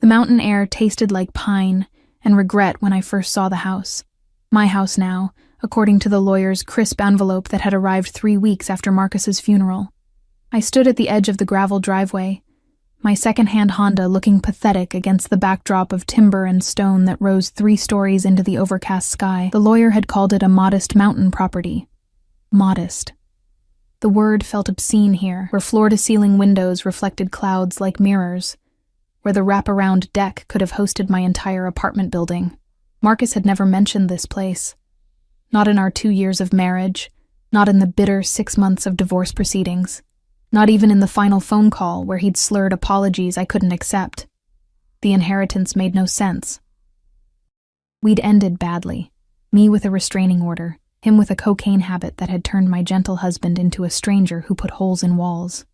The mountain air tasted like pine and regret when I first saw the house. My house now, according to the lawyer's crisp envelope that had arrived 3 weeks after Marcus's funeral. I stood at the edge of the gravel driveway, my second-hand Honda looking pathetic against the backdrop of timber and stone that rose 3 stories into the overcast sky. The lawyer had called it a modest mountain property. Modest. The word felt obscene here, where floor-to-ceiling windows reflected clouds like mirrors, where the wraparound deck could have hosted my entire apartment building. Marcus had never mentioned this place. Not in our 2 years of marriage, not in the bitter 6 months of divorce proceedings. Not even in the final phone call where he'd slurred apologies I couldn't accept. The inheritance made no sense. We'd ended badly. Me with a restraining order, him with a cocaine habit that had turned my gentle husband into a stranger who put holes in walls.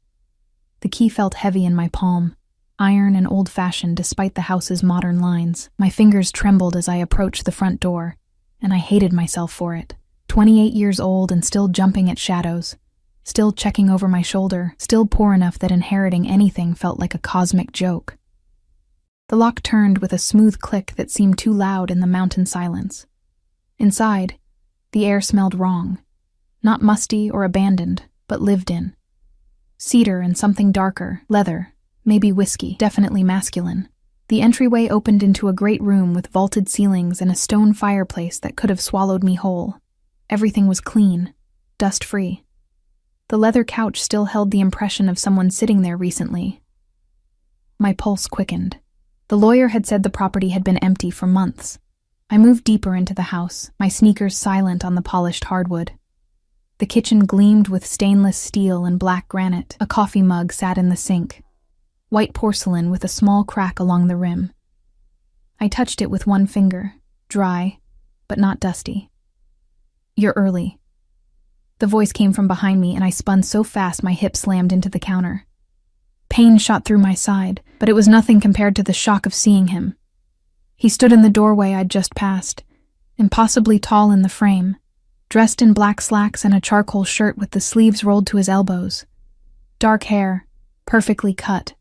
The key felt heavy in my palm, iron and old-fashioned despite the house's modern lines. My fingers trembled as I approached the front door, and I hated myself for it. 28 years old and still jumping at shadows. Still checking over my shoulder, still poor enough that inheriting anything felt like a cosmic joke. The lock turned with a smooth click that seemed too loud in the mountain silence. Inside, the air smelled wrong. Not musty or abandoned, but lived in. Cedar and something darker, leather, maybe whiskey, definitely masculine. The entryway opened into a great room with vaulted ceilings and a stone fireplace that could have swallowed me whole. Everything was clean, dust-free. The leather couch still held the impression of someone sitting there recently. My pulse quickened. The lawyer had said the property had been empty for months. I moved deeper into the house, my sneakers silent on the polished hardwood. The kitchen gleamed with stainless steel and black granite. A coffee mug sat in the sink. White porcelain with a small crack along the rim. I touched it with one finger, dry, but not dusty. "You're early." The voice came from behind me, and I spun so fast my hip slammed into the counter. Pain shot through my side, but it was nothing compared to the shock of seeing him. He stood in the doorway I'd just passed, impossibly tall in the frame, dressed in black slacks and a charcoal shirt with the sleeves rolled to his elbows. Dark hair, perfectly cut.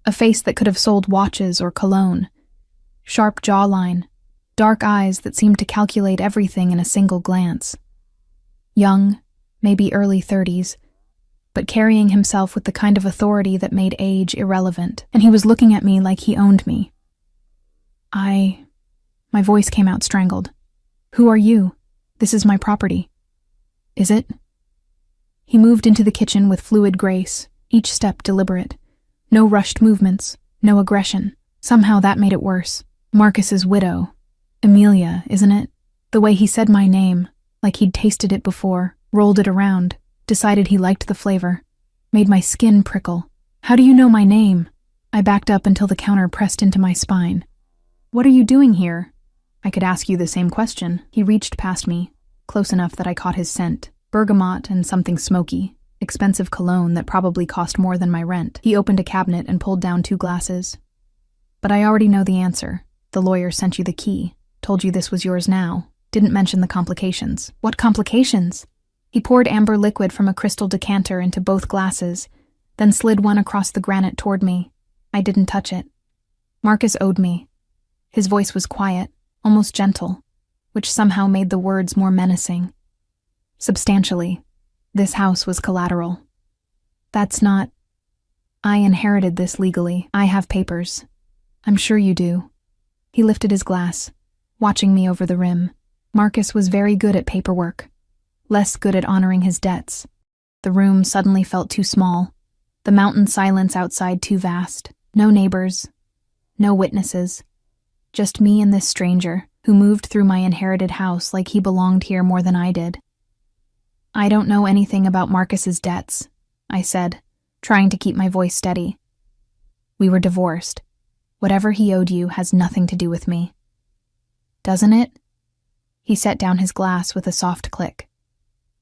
A face that could have sold watches or cologne. Sharp jawline, dark eyes that seemed to calculate everything in a single glance. Young, maybe early 30s, but carrying himself with the kind of authority that made age irrelevant, and he was looking at me like he owned me. My voice came out strangled. "Who are you? This is my property." "Is it?" He moved into the kitchen with fluid grace, each step deliberate. No rushed movements, no aggression. Somehow that made it worse. Marcus's widow. Amelia, isn't it? The way he said my name, like he'd tasted it before, rolled it around, decided he liked the flavor, made my skin prickle. "How do you know my name?" I backed up until the counter pressed into my spine. "What are you doing here?" "I could ask you the same question." He reached past me, close enough that I caught his scent. Bergamot and something smoky. Expensive cologne that probably cost more than my rent. He opened a cabinet and pulled down 2 glasses. "But I already know the answer. The lawyer sent you the key. Told you this was yours now. Didn't mention the complications." "What complications?" He poured amber liquid from a crystal decanter into both glasses, then slid one across the granite toward me. I didn't touch it. Marcus owed me. His voice was quiet, almost gentle, which somehow made the words more menacing. Substantially, this house was collateral. "That's not... I inherited this legally. I have papers. I'm sure you do." He lifted his glass, watching me over the rim. Marcus was very good at paperwork, less good at honoring his debts. The room suddenly felt too small, the mountain silence outside too vast. No neighbors, no witnesses. Just me and this stranger, who moved through my inherited house like he belonged here more than I did. "I don't know anything about Marcus's debts," I said, trying to keep my voice steady. "We were divorced. Whatever he owed you has nothing to do with me." "Doesn't it?" He set down his glass with a soft click.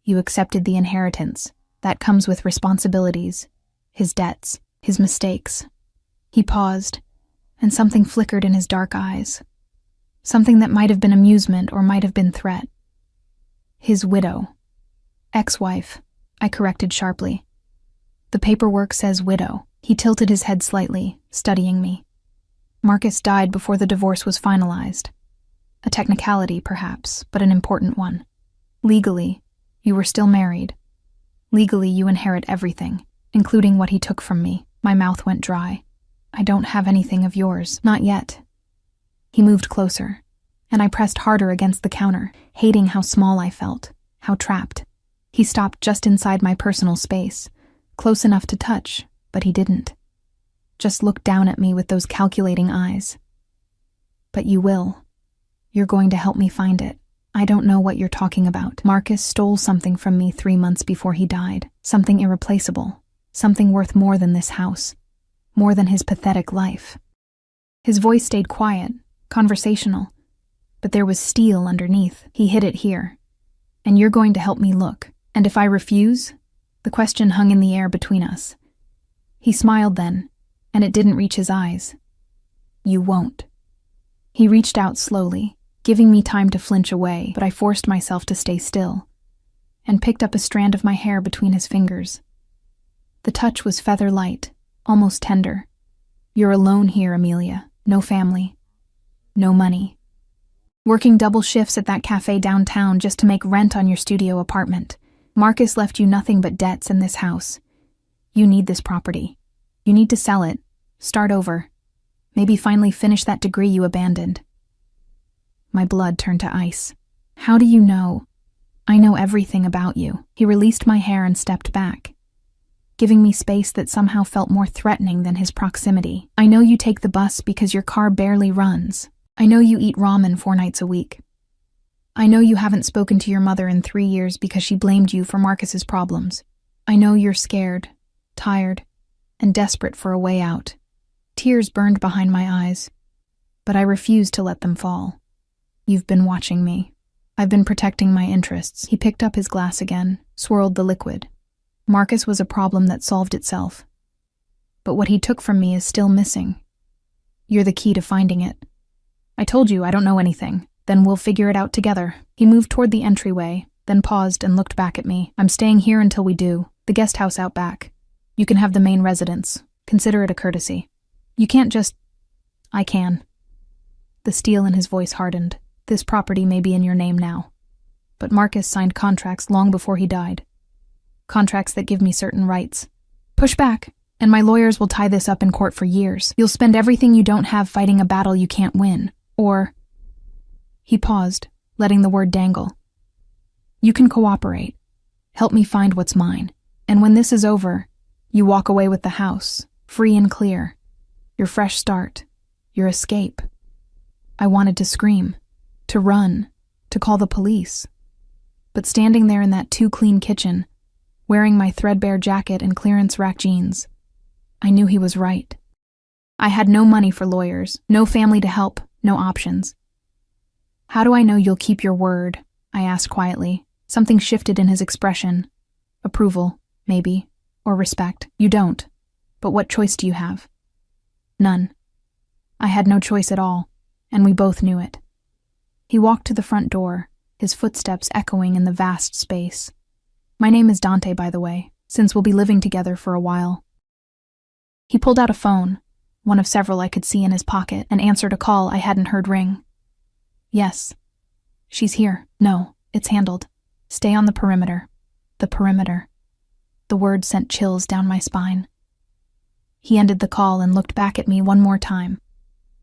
"You accepted the inheritance. That comes with responsibilities, his debts, his mistakes." He paused, and something flickered in his dark eyes. Something that might have been amusement or might have been threat. "His widow." "Ex-wife," I corrected sharply. "The paperwork says widow." He tilted his head slightly, studying me. Marcus died before the divorce was finalized. A technicality, perhaps, but an important one. Legally, you were still married. Legally, you inherit everything, including what he took from me. My mouth went dry. I don't have anything of yours, not yet. He moved closer, and I pressed harder against the counter, hating how small I felt, how trapped. He stopped just inside my personal space, close enough to touch, but he didn't. Just looked down at me with those calculating eyes. But you will. You're going to help me find it. I don't know what you're talking about. Marcus stole something from me 3 months before he died. Something irreplaceable. Something worth more than this house. More than his pathetic life. His voice stayed quiet, conversational. But there was steel underneath. He hid it here. And you're going to help me look. And if I refuse? The question hung in the air between us. He smiled then, and it didn't reach his eyes. You won't. He reached out slowly, giving me time to flinch away, but I forced myself to stay still, and picked up a strand of my hair between his fingers. The touch was feather light, almost tender. You're alone here, Amelia. No family. No money. Working double shifts at that cafe downtown just to make rent on your studio apartment. Marcus left you nothing but debts in this house. You need this property. You need to sell it, start over, maybe finally finish that degree you abandoned. My blood turned to ice. How do you know? I know everything about you. He released my hair and stepped back, giving me space that somehow felt more threatening than his proximity. I know you take the bus because your car barely runs. I know you eat ramen 4 nights a week. I know you haven't spoken to your mother in 3 years because she blamed you for Marcus's problems. I know you're scared, tired, and desperate for a way out. Tears burned behind my eyes, but I refused to let them fall. You've been watching me. I've been protecting my interests. He picked up his glass again, swirled the liquid. Marcus was a problem that solved itself. But what he took from me is still missing. You're the key to finding it. I told you I don't know anything. Then we'll figure it out together. He moved toward the entryway, then paused and looked back at me. I'm staying here until we do. The guest house out back. You can have the main residence. Consider it a courtesy. You can't just... I can. The steel in his voice hardened. This property may be in your name now. But Marcus signed contracts long before he died. Contracts that give me certain rights. Push back, and my lawyers will tie this up in court for years. You'll spend everything you don't have fighting a battle you can't win. Or... He paused, letting the word dangle. You can cooperate. Help me find what's mine. And when this is over, you walk away with the house, free and clear. Your fresh start. Your escape. I wanted to scream, to run, to call the police. But standing there in that too-clean kitchen, wearing my threadbare jacket and clearance rack jeans, I knew he was right. I had no money for lawyers, no family to help, no options. How do I know you'll keep your word? I asked quietly. Something shifted in his expression. Approval, maybe, or respect. You don't. But what choice do you have? None. I had no choice at all, and we both knew it. He walked to the front door, his footsteps echoing in the vast space. My name is Dante, by the way, since we'll be living together for a while. He pulled out a phone, one of several I could see in his pocket, and answered a call I hadn't heard ring. Yes. She's here. No, it's handled. Stay on the perimeter. The perimeter. The word sent chills down my spine. He ended the call and looked back at me one more time.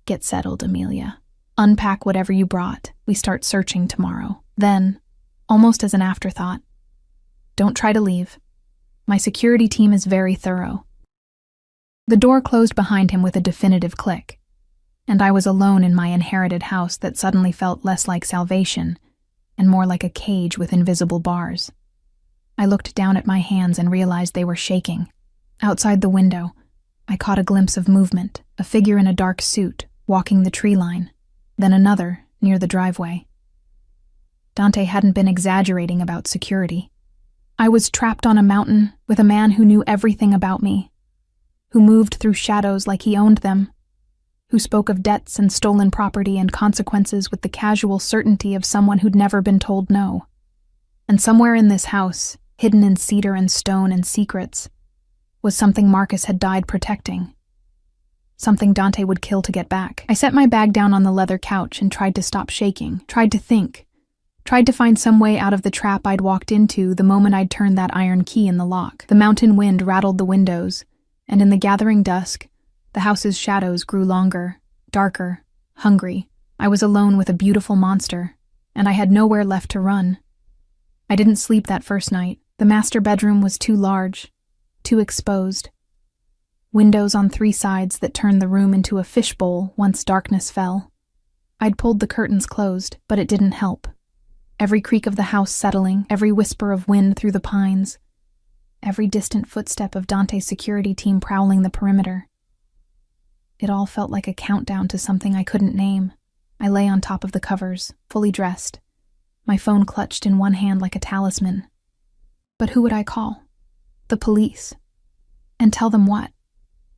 Get settled, Amelia. Unpack whatever you brought. We start searching tomorrow. Then, almost as an afterthought, don't try to leave. My security team is very thorough. The door closed behind him with a definitive click, and I was alone in my inherited house that suddenly felt less like salvation and more like a cage with invisible bars. I looked down at my hands and realized they were shaking. Outside the window, I caught a glimpse of movement, a figure in a dark suit, walking the tree line, then another near the driveway. Dante hadn't been exaggerating about security. I was trapped on a mountain with a man who knew everything about me, who moved through shadows like he owned them, who spoke of debts and stolen property and consequences with the casual certainty of someone who'd never been told no. And somewhere in this house, hidden in cedar and stone and secrets, was something Marcus had died protecting. something Dante would kill to get back. I set my bag down on the leather couch and tried to stop shaking, tried to think, tried to find some way out of the trap I'd walked into the moment I'd turned that iron key in the lock. The mountain wind rattled the windows, and in the gathering dusk, the house's shadows grew longer, darker, hungry. I was alone with a beautiful monster, and I had nowhere left to run. I didn't sleep that first night. The master bedroom was too large, too exposed. Windows on 3 sides that turned the room into a fishbowl once darkness fell. I'd pulled the curtains closed, but it didn't help. Every creak of the house settling, every whisper of wind through the pines, every distant footstep of Dante's security team prowling the perimeter. It all felt like a countdown to something I couldn't name. I lay on top of the covers, fully dressed, my phone clutched in one hand like a talisman. But who would I call? The police. And tell them what?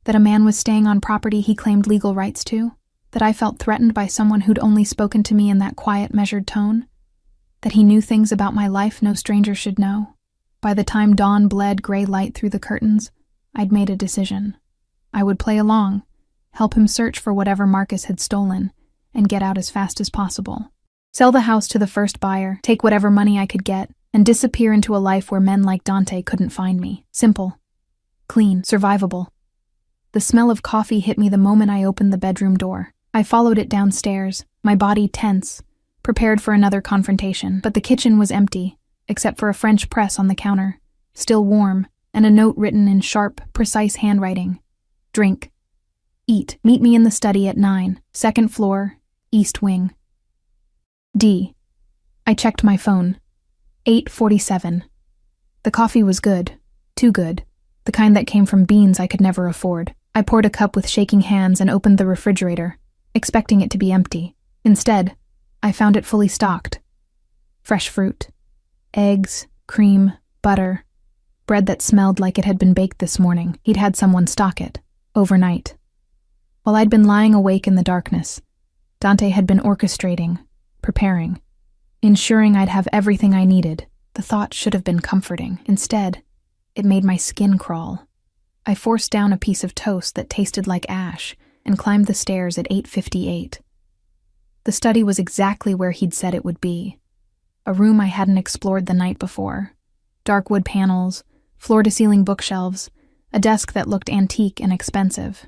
That a man was staying on property he claimed legal rights to? That I felt threatened by someone who'd only spoken to me in that quiet, measured tone? That he knew things about my life no stranger should know? By the time dawn bled gray light through the curtains, I'd made a decision. I would play along, help him search for whatever Marcus had stolen, and get out as fast as possible. Sell the house to the first buyer, take whatever money I could get, and disappear into a life where men like Dante couldn't find me. Simple, clean, survivable. The smell of coffee hit me the moment I opened the bedroom door. I followed it downstairs, my body tense, prepared for another confrontation. But the kitchen was empty, except for a French press on the counter, still warm, and a note written in sharp, precise handwriting. Drink. Eat. Meet me in the study at 9, 2nd floor, East Wing. D. I checked my phone. 8:47. The coffee was good. Too good. The kind that came from beans I could never afford. I poured a cup with shaking hands and opened the refrigerator, expecting it to be empty. Instead, I found it fully stocked. Fresh fruit, eggs, cream, butter, bread that smelled like it had been baked this morning. He'd had someone stock it, overnight. While I'd been lying awake in the darkness, Dante had been orchestrating, preparing, ensuring I'd have everything I needed. The thought should have been comforting. Instead, it made my skin crawl. I forced down a piece of toast that tasted like ash and climbed the stairs at 8:58. The study was exactly where he'd said it would be. A room I hadn't explored the night before. Dark wood panels, floor-to-ceiling bookshelves, a desk that looked antique and expensive.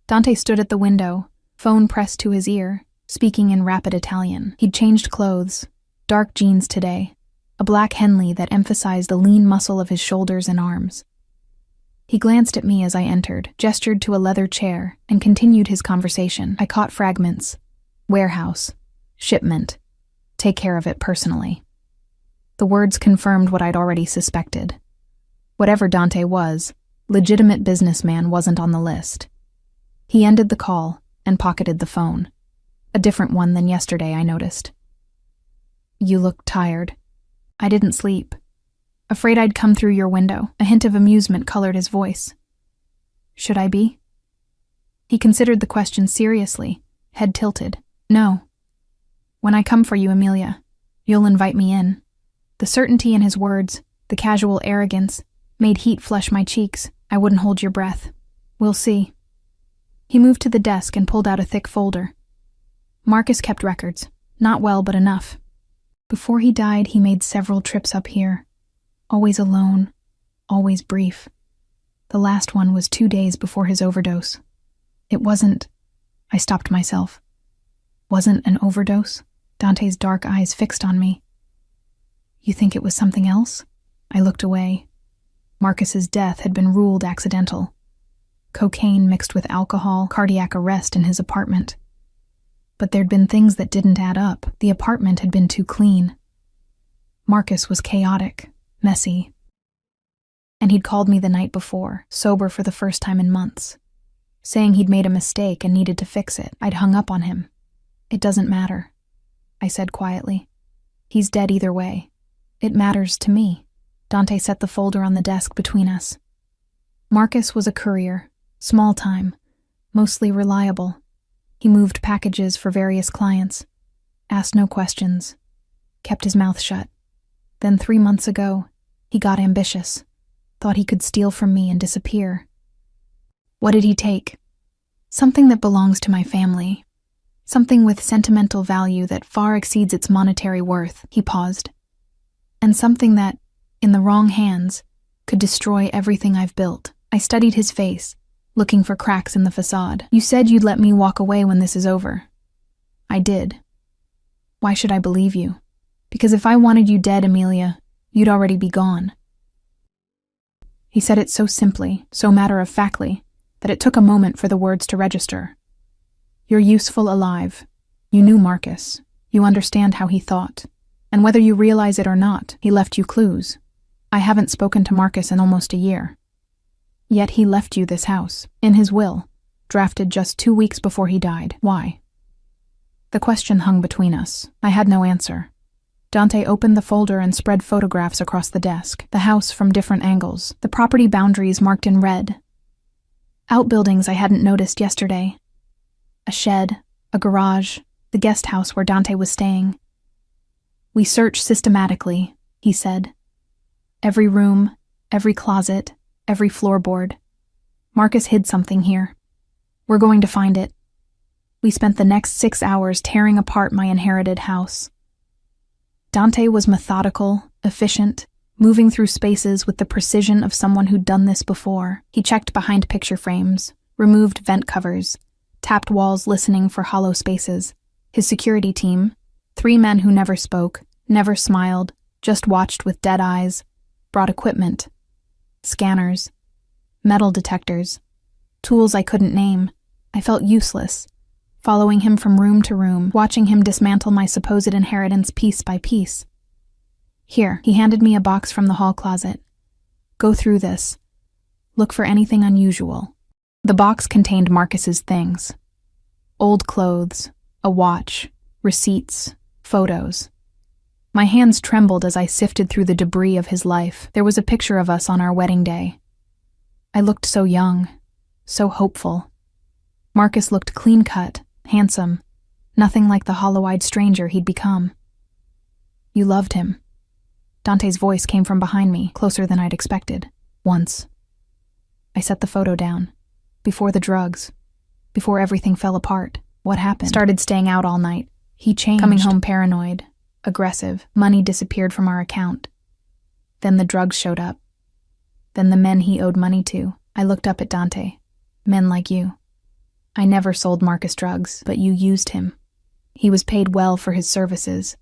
Dante stood at the window, phone pressed to his ear, speaking in rapid Italian. He'd changed clothes, dark jeans today, a black Henley that emphasized the lean muscle of his shoulders and arms. He glanced at me as I entered, gestured to a leather chair, and continued his conversation. I caught fragments. Warehouse. Shipment. Take care of it personally. The words confirmed what I'd already suspected. Whatever Dante was, legitimate businessman wasn't on the list. He ended the call and pocketed the phone. A different one than yesterday, I noticed. You look tired. I didn't sleep. Afraid I'd come through your window. A hint of amusement colored his voice. Should I be? He considered the question seriously, head tilted. No. When I come for you, Amelia, you'll invite me in. The certainty in his words, the casual arrogance, made heat flush my cheeks. I wouldn't hold your breath. We'll see. He moved to the desk and pulled out a thick folder. Marcus kept records. Not well, but enough. Before he died, he made several trips up here. Always alone, always brief. The last one was 2 days before his overdose. It wasn't... I stopped myself. Wasn't an overdose? Dante's dark eyes fixed on me. You think it was something else? I looked away. Marcus's death had been ruled accidental. Cocaine mixed with alcohol, cardiac arrest in his apartment. But there'd been things that didn't add up. The apartment had been too clean. Marcus was chaotic, messy. And he'd called me the night before, sober for the first time in months, saying he'd made a mistake and needed to fix it. I'd hung up on him. It doesn't matter, I said quietly. He's dead either way. It matters to me. Dante set the folder on the desk between us. Marcus was a courier, small time, mostly reliable. He moved packages for various clients, asked no questions, kept his mouth shut. Then 3 months ago, he got ambitious, thought he could steal from me and disappear. What did he take? Something that belongs to my family. Something with sentimental value that far exceeds its monetary worth. He paused. And something that, in the wrong hands, could destroy everything I've built. I studied his face, looking for cracks in the facade. You said you'd let me walk away when this is over. I did. Why should I believe you? Because if I wanted you dead, Amelia, you'd already be gone. He said it so simply, so matter-of-factly, that it took a moment for the words to register. You're useful alive. You knew Marcus. You understand how he thought. And whether you realize it or not, he left you clues. I haven't spoken to Marcus in almost a year. Yet he left you this house, in his will, drafted just 2 weeks before he died. Why? The question hung between us. I had no answer. Dante opened the folder and spread photographs across the desk, the house from different angles, the property boundaries marked in red. Outbuildings I hadn't noticed yesterday. A shed, a garage, the guest house where Dante was staying. We searched systematically, he said. Every room, every closet, every floorboard. Marcus hid something here. We're going to find it. We spent the next 6 hours tearing apart my inherited house. Dante was methodical, efficient, moving through spaces with the precision of someone who'd done this before. He checked behind picture frames, removed vent covers, tapped walls listening for hollow spaces. His security team, 3 men who never spoke, never smiled, just watched with dead eyes, brought equipment. Scanners, metal detectors, tools I couldn't name. I felt useless, following him from room to room, watching him dismantle my supposed inheritance piece by piece. Here, he handed me a box from the hall closet. Go through this. Look for anything unusual. The box contained Marcus's things. Old clothes, a watch, receipts, photos. My hands trembled as I sifted through the debris of his life. There was a picture of us on our wedding day. I looked so young, so hopeful. Marcus looked clean-cut, handsome, nothing like the hollow-eyed stranger he'd become. You loved him. Dante's voice came from behind me, closer than I'd expected. Once. I set the photo down. Before the drugs. Before everything fell apart. What happened? Started staying out all night. He changed. Coming home paranoid. Aggressive. Money disappeared from our account. Then the drugs showed up. Then the men he owed money to. I looked up at Dante. Men like you. I never sold Marcus drugs, but you used him. He was paid well for his services.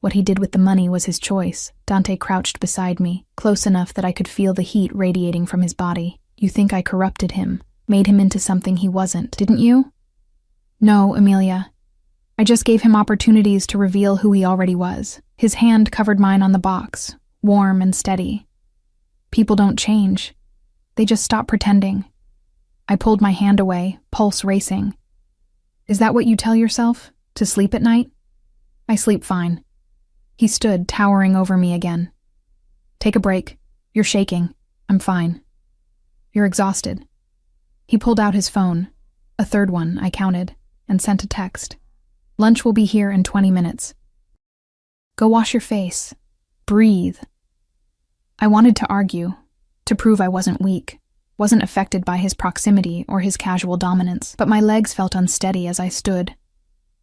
What he did with the money was his choice. Dante crouched beside me, close enough that I could feel the heat radiating from his body. You think I corrupted him, made him into something he wasn't, didn't you? No, Amelia. I just gave him opportunities to reveal who he already was. His hand covered mine on the box, warm and steady. People don't change. They just stop pretending. I pulled my hand away, pulse racing. Is that what you tell yourself? To sleep at night? I sleep fine. He stood, towering over me again. Take a break. You're shaking. I'm fine. You're exhausted. He pulled out his phone, a third one, I counted, and sent a text. Lunch will be here in 20 minutes. Go wash your face. Breathe. I wanted to argue, to prove I wasn't weak, wasn't affected by his proximity or his casual dominance, but my legs felt unsteady as I stood,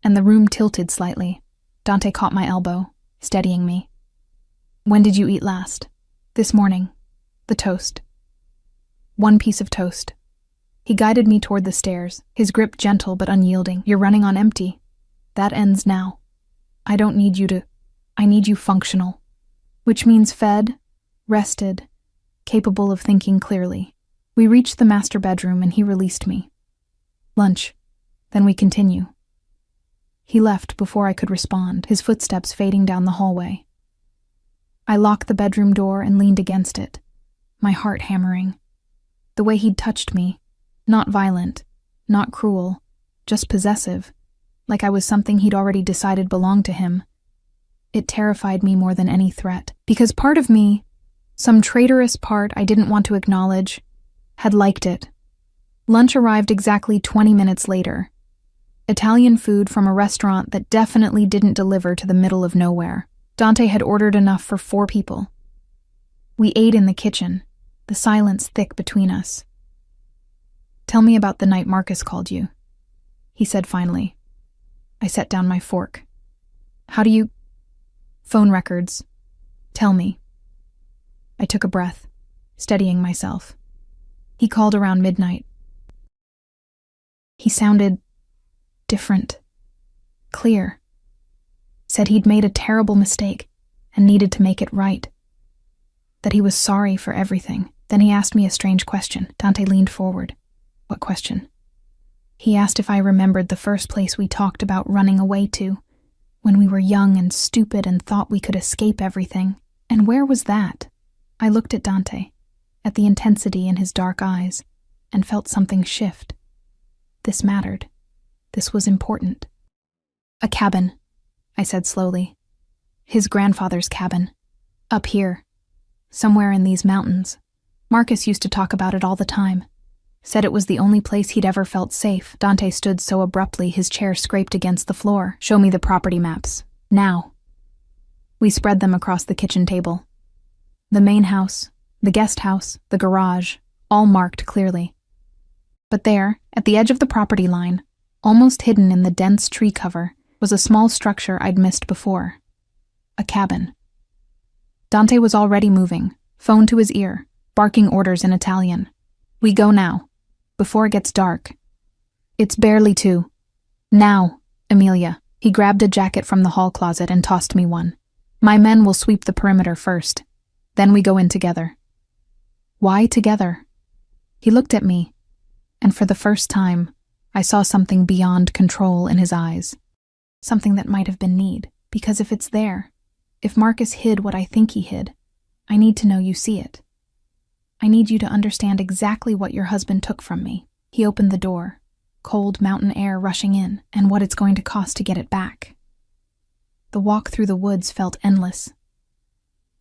and the room tilted slightly. Dante caught my elbow, steadying me. When did you eat last? This morning. The toast. 1 piece of toast. He guided me toward the stairs, his grip gentle but unyielding. You're running on empty. That ends now. I don't need you to... I need you functional. Which means fed, rested, capable of thinking clearly. We reached the master bedroom and he released me. Lunch. Then we continue. He left before I could respond, his footsteps fading down the hallway. I locked the bedroom door and leaned against it, my heart hammering. The way he'd touched me, not violent, not cruel, just possessive, like I was something he'd already decided belonged to him. It terrified me more than any threat, because part of me, some traitorous part I didn't want to acknowledge, had liked it. Lunch arrived exactly 20 minutes later. Italian food from a restaurant that definitely didn't deliver to the middle of nowhere. Dante had ordered enough for 4 people. We ate in the kitchen, the silence thick between us. Tell me about the night Marcus called you, he said finally. I set down my fork. How do you... Phone records. Tell me. I took a breath, steadying myself. He called around midnight. He sounded different, clear. Said he'd made a terrible mistake and needed to make it right. That he was sorry for everything. Then he asked me a strange question. Dante leaned forward. What question? He asked if I remembered the first place we talked about running away to, when we were young and stupid and thought we could escape everything. And where was that? I looked at Dante, at the intensity in his dark eyes, and felt something shift. This mattered. This was important. A cabin, I said slowly. His grandfather's cabin. Up here. Somewhere in these mountains. Marcus used to talk about it all the time. Said it was the only place he'd ever felt safe. Dante stood so abruptly his chair scraped against the floor. Show me the property maps. Now. We spread them across the kitchen table. The main house, the guest house, the garage, all marked clearly. But there, at the edge of the property line, almost hidden in the dense tree cover, was a small structure I'd missed before. A cabin. Dante was already moving, phone to his ear, barking orders in Italian. We go now. Before it gets dark. It's barely 2. Now, Emilia. He grabbed a jacket from the hall closet and tossed me one. My men will sweep the perimeter first. Then we go in together. Why together? He looked at me, and for the first time, I saw something beyond control in his eyes. Something that might have been need, because if it's there, if Marcus hid what I think he hid, I need to know you see it. I need you to understand exactly what your husband took from me. He opened the door, cold mountain air rushing in, and what it's going to cost to get it back. The walk through the woods felt endless.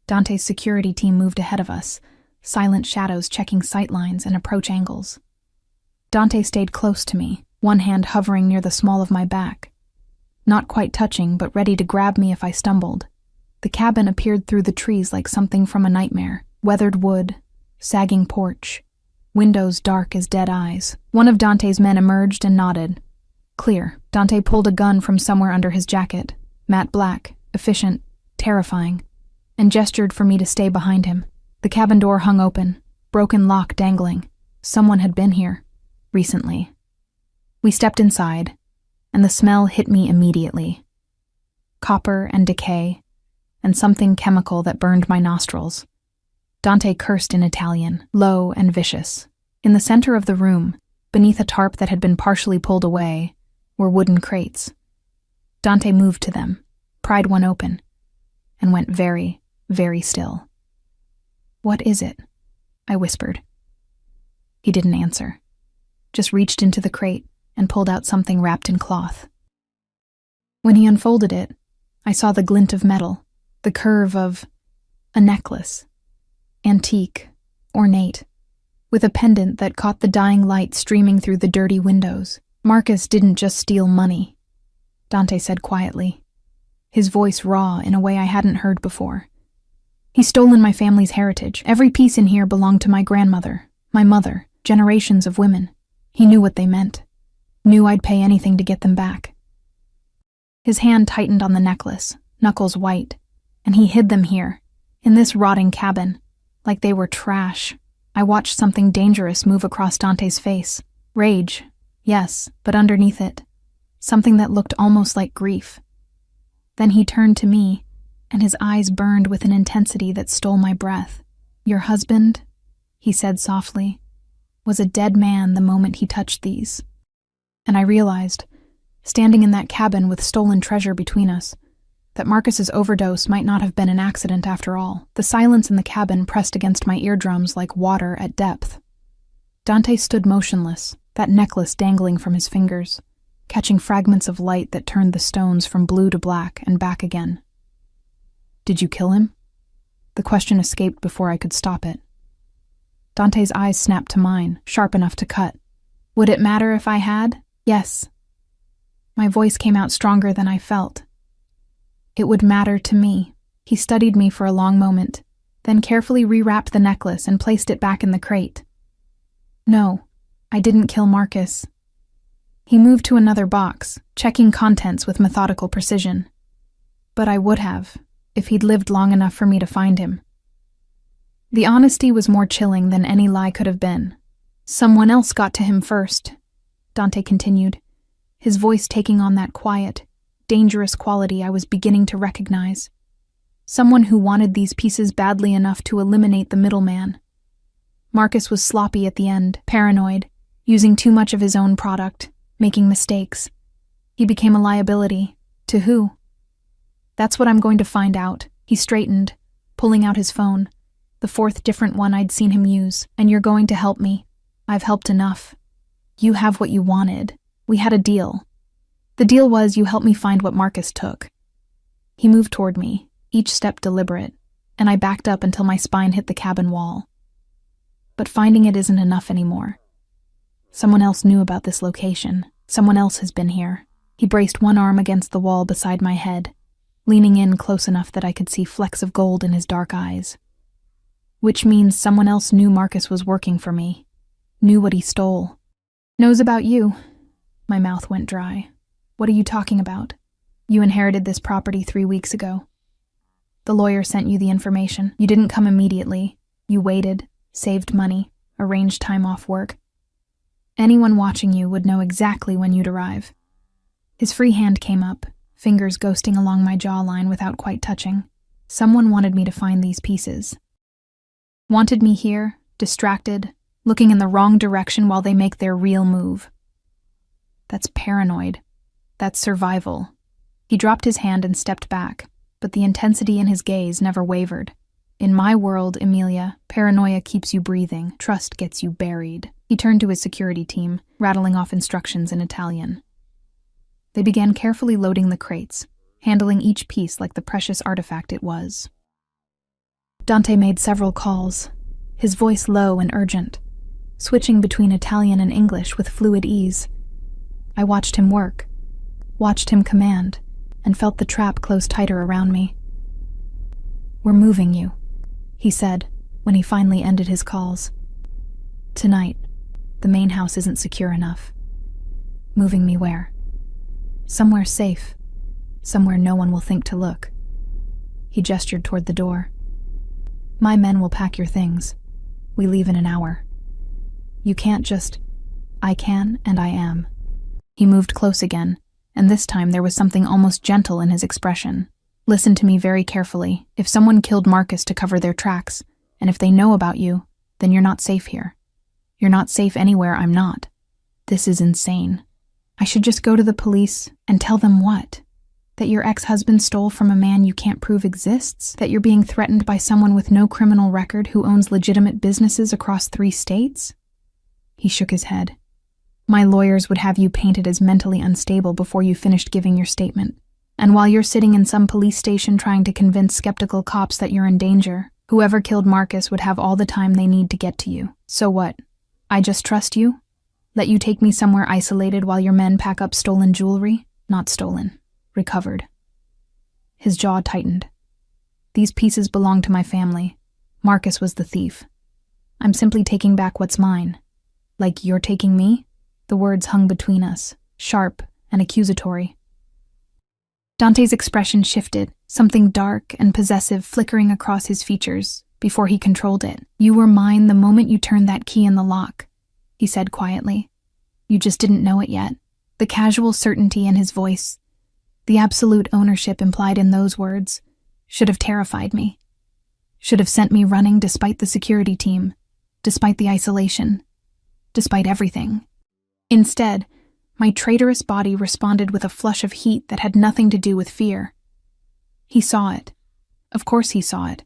Dante's security team moved ahead of us, silent shadows checking sight lines and approach angles. Dante stayed close to me, one hand hovering near the small of my back. Not quite touching, but ready to grab me if I stumbled. The cabin appeared through the trees like something from a nightmare. Weathered wood, sagging porch, windows dark as dead eyes. One of Dante's men emerged and nodded. Clear. Dante pulled a gun from somewhere under his jacket, matte black, efficient, terrifying, and gestured for me to stay behind him. The cabin door hung open, broken lock dangling. Someone had been here, recently. We stepped inside, and the smell hit me immediately. Copper and decay, and something chemical that burned my nostrils. Dante cursed in Italian, low and vicious. In the center of the room, beneath a tarp that had been partially pulled away, were wooden crates. Dante moved to them, pried one open, and went very, very still. What is it? I whispered. He didn't answer, just reached into the crate and pulled out something wrapped in cloth. When he unfolded it, I saw the glint of metal, the curve of a necklace. Antique, ornate, with a pendant that caught the dying light streaming through the dirty windows. Marcus didn't just steal money, Dante said quietly, his voice raw in a way I hadn't heard before. He's stolen my family's heritage. Every piece in here belonged to my grandmother, my mother, generations of women. He knew what they meant, knew I'd pay anything to get them back. His hand tightened on the necklace, knuckles white, and he hid them here, in this rotting cabin. Like they were trash. I watched something dangerous move across Dante's face. Rage, yes, but underneath it, something that looked almost like grief. Then he turned to me, and his eyes burned with an intensity that stole my breath. Your husband, he said softly, was a dead man the moment he touched these. And I realized, standing in that cabin with stolen treasure between us, that Marcus's overdose might not have been an accident after all. The silence in the cabin pressed against my eardrums like water at depth. Dante stood motionless, that necklace dangling from his fingers, catching fragments of light that turned the stones from blue to black and back again. Did you kill him? The question escaped before I could stop it. Dante's eyes snapped to mine, sharp enough to cut. Would it matter if I had? Yes. My voice came out stronger than I felt. It would matter to me. He studied me for a long moment, then carefully rewrapped the necklace and placed it back in the crate. No, I didn't kill Marcus. He moved to another box, checking contents with methodical precision. But I would have, if he'd lived long enough for me to find him. The honesty was more chilling than any lie could have been. Someone else got to him first, Dante continued, his voice taking on that quiet, dangerous quality I was beginning to recognize. Someone who wanted these pieces badly enough to eliminate the middleman. Marcus was sloppy at the end, paranoid, using too much of his own product, making mistakes. He became a liability. To who? That's what I'm going to find out. He straightened, pulling out his phone, the fourth different one I'd seen him use. And you're going to help me. I've helped enough. You have what you wanted. We had a deal. The deal was you helped me find what Marcus took. He moved toward me, each step deliberate, and I backed up until my spine hit the cabin wall. But finding it isn't enough anymore. Someone else knew about this location. Someone else has been here. He braced one arm against the wall beside my head, leaning in close enough that I could see flecks of gold in his dark eyes. Which means someone else knew Marcus was working for me, knew what he stole. Knows about you. My mouth went dry. What are you talking about? You inherited this property 3 weeks ago. The lawyer sent you the information. You didn't come immediately. You waited, saved money, arranged time off work. Anyone watching you would know exactly when you'd arrive. His free hand came up, fingers ghosting along my jawline without quite touching. Someone wanted me to find these pieces. Wanted me here, distracted, looking in the wrong direction while they make their real move. That's paranoid. That's survival. He dropped his hand and stepped back, but the intensity in his gaze never wavered. In my world, Emilia, paranoia keeps you breathing, trust gets you buried. He turned to his security team, rattling off instructions in Italian. They began carefully loading the crates, handling each piece like the precious artifact it was. Dante made several calls, his voice low and urgent, switching between Italian and English with fluid ease. I watched him work, watched him command, and felt the trap close tighter around me. We're moving you, he said, when he finally ended his calls. Tonight, the main house isn't secure enough. Moving me where? Somewhere safe, somewhere no one will think to look. He gestured toward the door. My men will pack your things. We leave in an hour. You can't just... I can, and I am. He moved close again, and this time there was something almost gentle in his expression. Listen to me very carefully. If someone killed Marcus to cover their tracks, and if they know about you, then you're not safe here. You're not safe anywhere I'm not. This is insane. I should just go to the police and tell them what? That your ex-husband stole from a man you can't prove exists? That you're being threatened by someone with no criminal record who owns legitimate businesses across 3 states? He shook his head. My lawyers would have you painted as mentally unstable before you finished giving your statement. And while you're sitting in some police station trying to convince skeptical cops that you're in danger, whoever killed Marcus would have all the time they need to get to you. So what? I just trust you? Let you take me somewhere isolated while your men pack up stolen jewelry? Not stolen. Recovered. His jaw tightened. These pieces belong to my family. Marcus was the thief. I'm simply taking back what's mine. Like you're taking me? The words hung between us, sharp and accusatory. Dante's expression shifted, something dark and possessive flickering across his features, before he controlled it. You were mine the moment you turned that key in the lock, he said quietly. You just didn't know it yet. The casual certainty in his voice, the absolute ownership implied in those words, should have terrified me. Should have sent me running despite the security team, despite the isolation, despite everything. Instead, my traitorous body responded with a flush of heat that had nothing to do with fear. He saw it. Of course he saw it.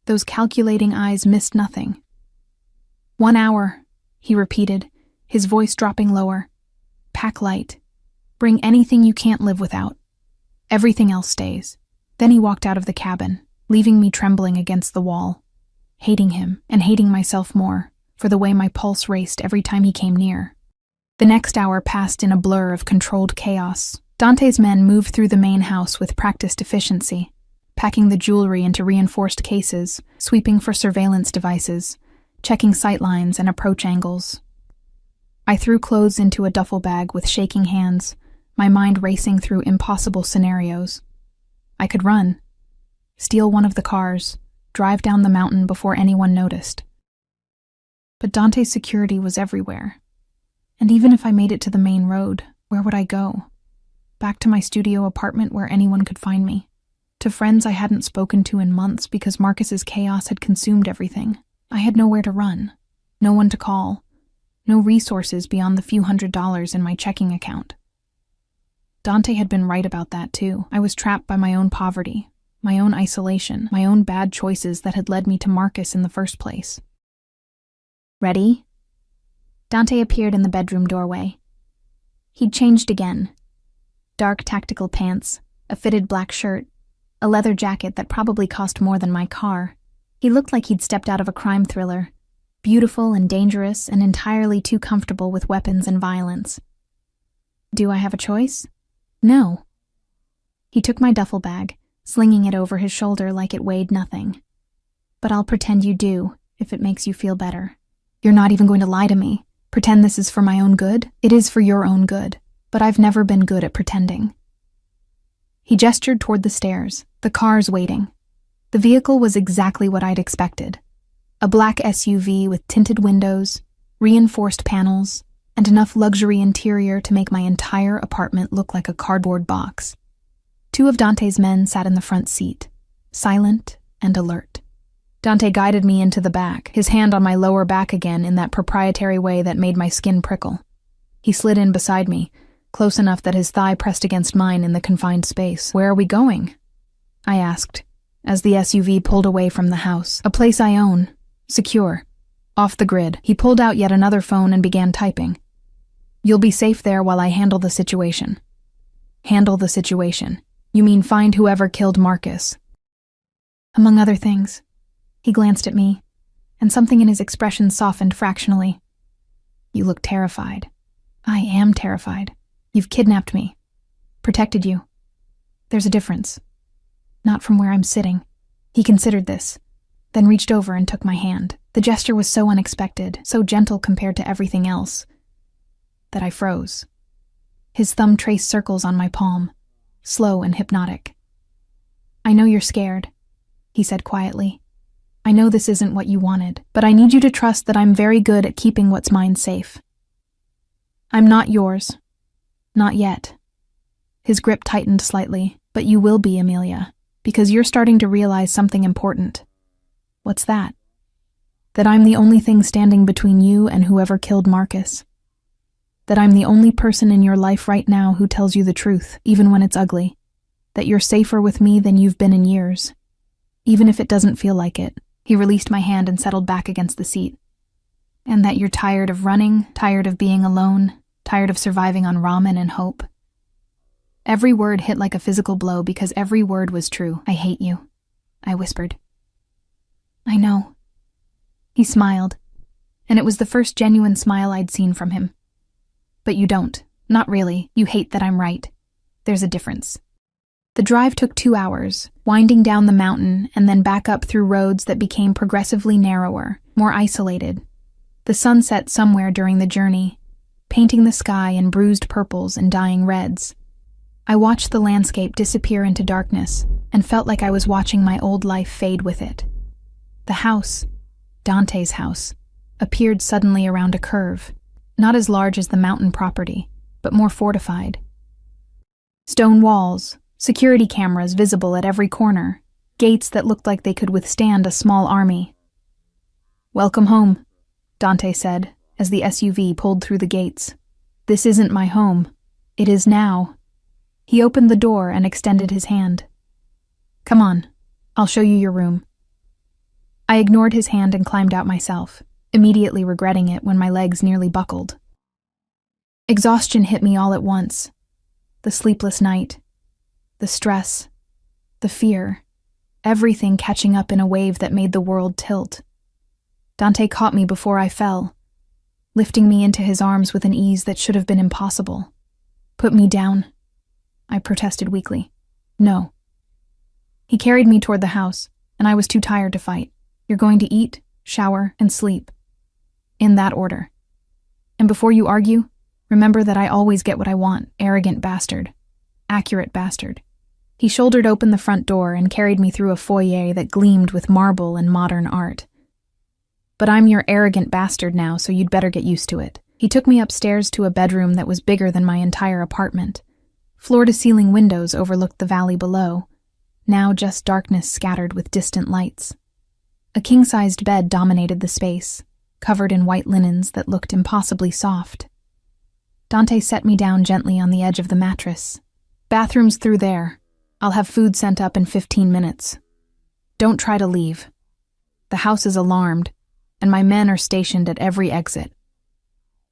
Those calculating eyes missed nothing. 1 hour, he repeated, his voice dropping lower. Pack light. Bring anything you can't live without. Everything else stays. Then he walked out of the cabin, leaving me trembling against the wall, hating him and hating myself more for the way my pulse raced every time he came near. The next hour passed in a blur of controlled chaos. Dante's men moved through the main house with practiced efficiency, packing the jewelry into reinforced cases, sweeping for surveillance devices, checking sightlines and approach angles. I threw clothes into a duffel bag with shaking hands, my mind racing through impossible scenarios. I could run, steal one of the cars, drive down the mountain before anyone noticed. But Dante's security was everywhere. And even if I made it to the main road, where would I go? Back to my studio apartment where anyone could find me. To friends I hadn't spoken to in months because Marcus's chaos had consumed everything. I had nowhere to run, no one to call, no resources beyond the few $100s in my checking account. Dante had been right about that too. I was trapped by my own poverty, my own isolation, my own bad choices that had led me to Marcus in the first place. Ready? Dante appeared in the bedroom doorway. He'd changed again. Dark tactical pants, a fitted black shirt, a leather jacket that probably cost more than my car. He looked like he'd stepped out of a crime thriller, beautiful and dangerous and entirely too comfortable with weapons and violence. Do I have a choice? No. He took my duffel bag, slinging it over his shoulder like it weighed nothing. But I'll pretend you do, if it makes you feel better. You're not even going to lie to me. Pretend this is for my own good? It is for your own good, but I've never been good at pretending. He gestured toward the stairs, the cars waiting. The vehicle was exactly what I'd expected. A black SUV with tinted windows, reinforced panels, and enough luxury interior to make my entire apartment look like a cardboard box. 2 of Dante's men sat in the front seat, silent and alert. Dante guided me into the back, his hand on my lower back again in that proprietary way that made my skin prickle. He slid in beside me, close enough that his thigh pressed against mine in the confined space. Where are we going? I asked, as the SUV pulled away from the house. A place I own, secure, off the grid. He pulled out yet another phone and began typing. You'll be safe there while I handle the situation. Handle the situation. You mean find whoever killed Marcus? Among other things. He glanced at me, and something in his expression softened fractionally. You look terrified. I am terrified. You've kidnapped me. Protected you. There's a difference. Not from where I'm sitting. He considered this, then reached over and took my hand. The gesture was so unexpected, so gentle compared to everything else, that I froze. His thumb traced circles on my palm, slow and hypnotic. I know you're scared, he said quietly. I know this isn't what you wanted, but I need you to trust that I'm very good at keeping what's mine safe. I'm not yours. Not yet. His grip tightened slightly, but you will be, Amelia, because you're starting to realize something important. What's that? That I'm the only thing standing between you and whoever killed Marcus. That I'm the only person in your life right now who tells you the truth, even when it's ugly. That you're safer with me than you've been in years. Even if it doesn't feel like it. He released my hand and settled back against the seat. And that you're tired of running, tired of being alone, tired of surviving on ramen and hope. Every word hit like a physical blow because every word was true. I hate you, I whispered. I know. He smiled, and it was the first genuine smile I'd seen from him. But you don't. Not really. You hate that I'm right. There's a difference. The drive took 2 hours, winding down the mountain and then back up through roads that became progressively narrower, more isolated. The sun set somewhere during the journey, painting the sky in bruised purples and dying reds. I watched the landscape disappear into darkness and felt like I was watching my old life fade with it. The house, Dante's house, appeared suddenly around a curve, not as large as the mountain property, but more fortified. Stone walls, security cameras visible at every corner, gates that looked like they could withstand a small army. Welcome home, Dante said, as the SUV pulled through the gates. This isn't my home. It is now. He opened the door and extended his hand. Come on, I'll show you your room. I ignored his hand and climbed out myself, immediately regretting it when my legs nearly buckled. Exhaustion hit me all at once. The sleepless night, the stress, the fear, everything catching up in a wave that made the world tilt. Dante caught me before I fell, lifting me into his arms with an ease that should have been impossible. Put me down, I protested weakly. No. He carried me toward the house, and I was too tired to fight. You're going to eat, shower, and sleep. In that order. And before you argue, remember that I always get what I want, arrogant bastard. Accurate bastard. He shouldered open the front door and carried me through a foyer that gleamed with marble and modern art. But I'm your arrogant bastard now, so you'd better get used to it. He took me upstairs to a bedroom that was bigger than my entire apartment. Floor-to-ceiling windows overlooked the valley below, now just darkness scattered with distant lights. A king-sized bed dominated the space, covered in white linens that looked impossibly soft. Dante set me down gently on the edge of the mattress. Bathroom's through there. I'll have food sent up in 15 minutes. Don't try to leave. The house is alarmed, and my men are stationed at every exit.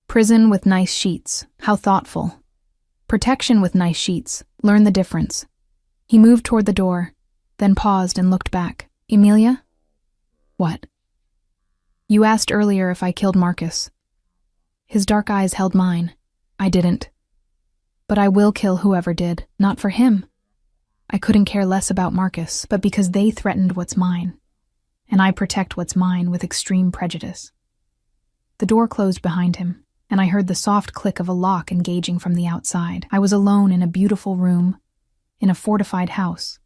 Prison with nice sheets. How thoughtful. Protection with nice sheets. Learn the difference. He moved toward the door, then paused and looked back. Emilia? What? You asked earlier if I killed Marcus. His dark eyes held mine. I didn't. But I will kill whoever did, not for him. I couldn't care less about Marcus, but because they threatened what's mine. And I protect what's mine with extreme prejudice. The door closed behind him, and I heard the soft click of a lock engaging from the outside. I was alone in a beautiful room, in a fortified house,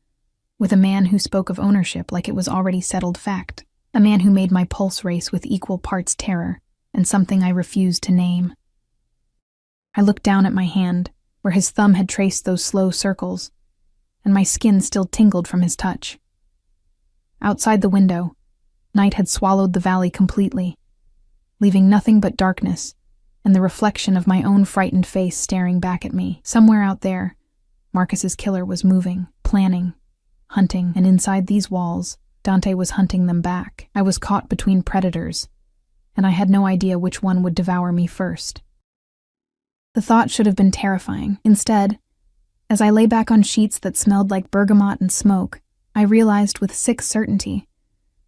with a man who spoke of ownership like it was already settled fact. A man who made my pulse race with equal parts terror and something I refused to name. I looked down at my hand, where his thumb had traced those slow circles, and my skin still tingled from his touch. Outside the window, night had swallowed the valley completely, leaving nothing but darkness and the reflection of my own frightened face staring back at me. Somewhere out there, Marcus's killer was moving, planning, hunting, and inside these walls, Dante was hunting them back. I was caught between predators, and I had no idea which one would devour me first. The thought should have been terrifying. Instead, as I lay back on sheets that smelled like bergamot and smoke, I realized with sick certainty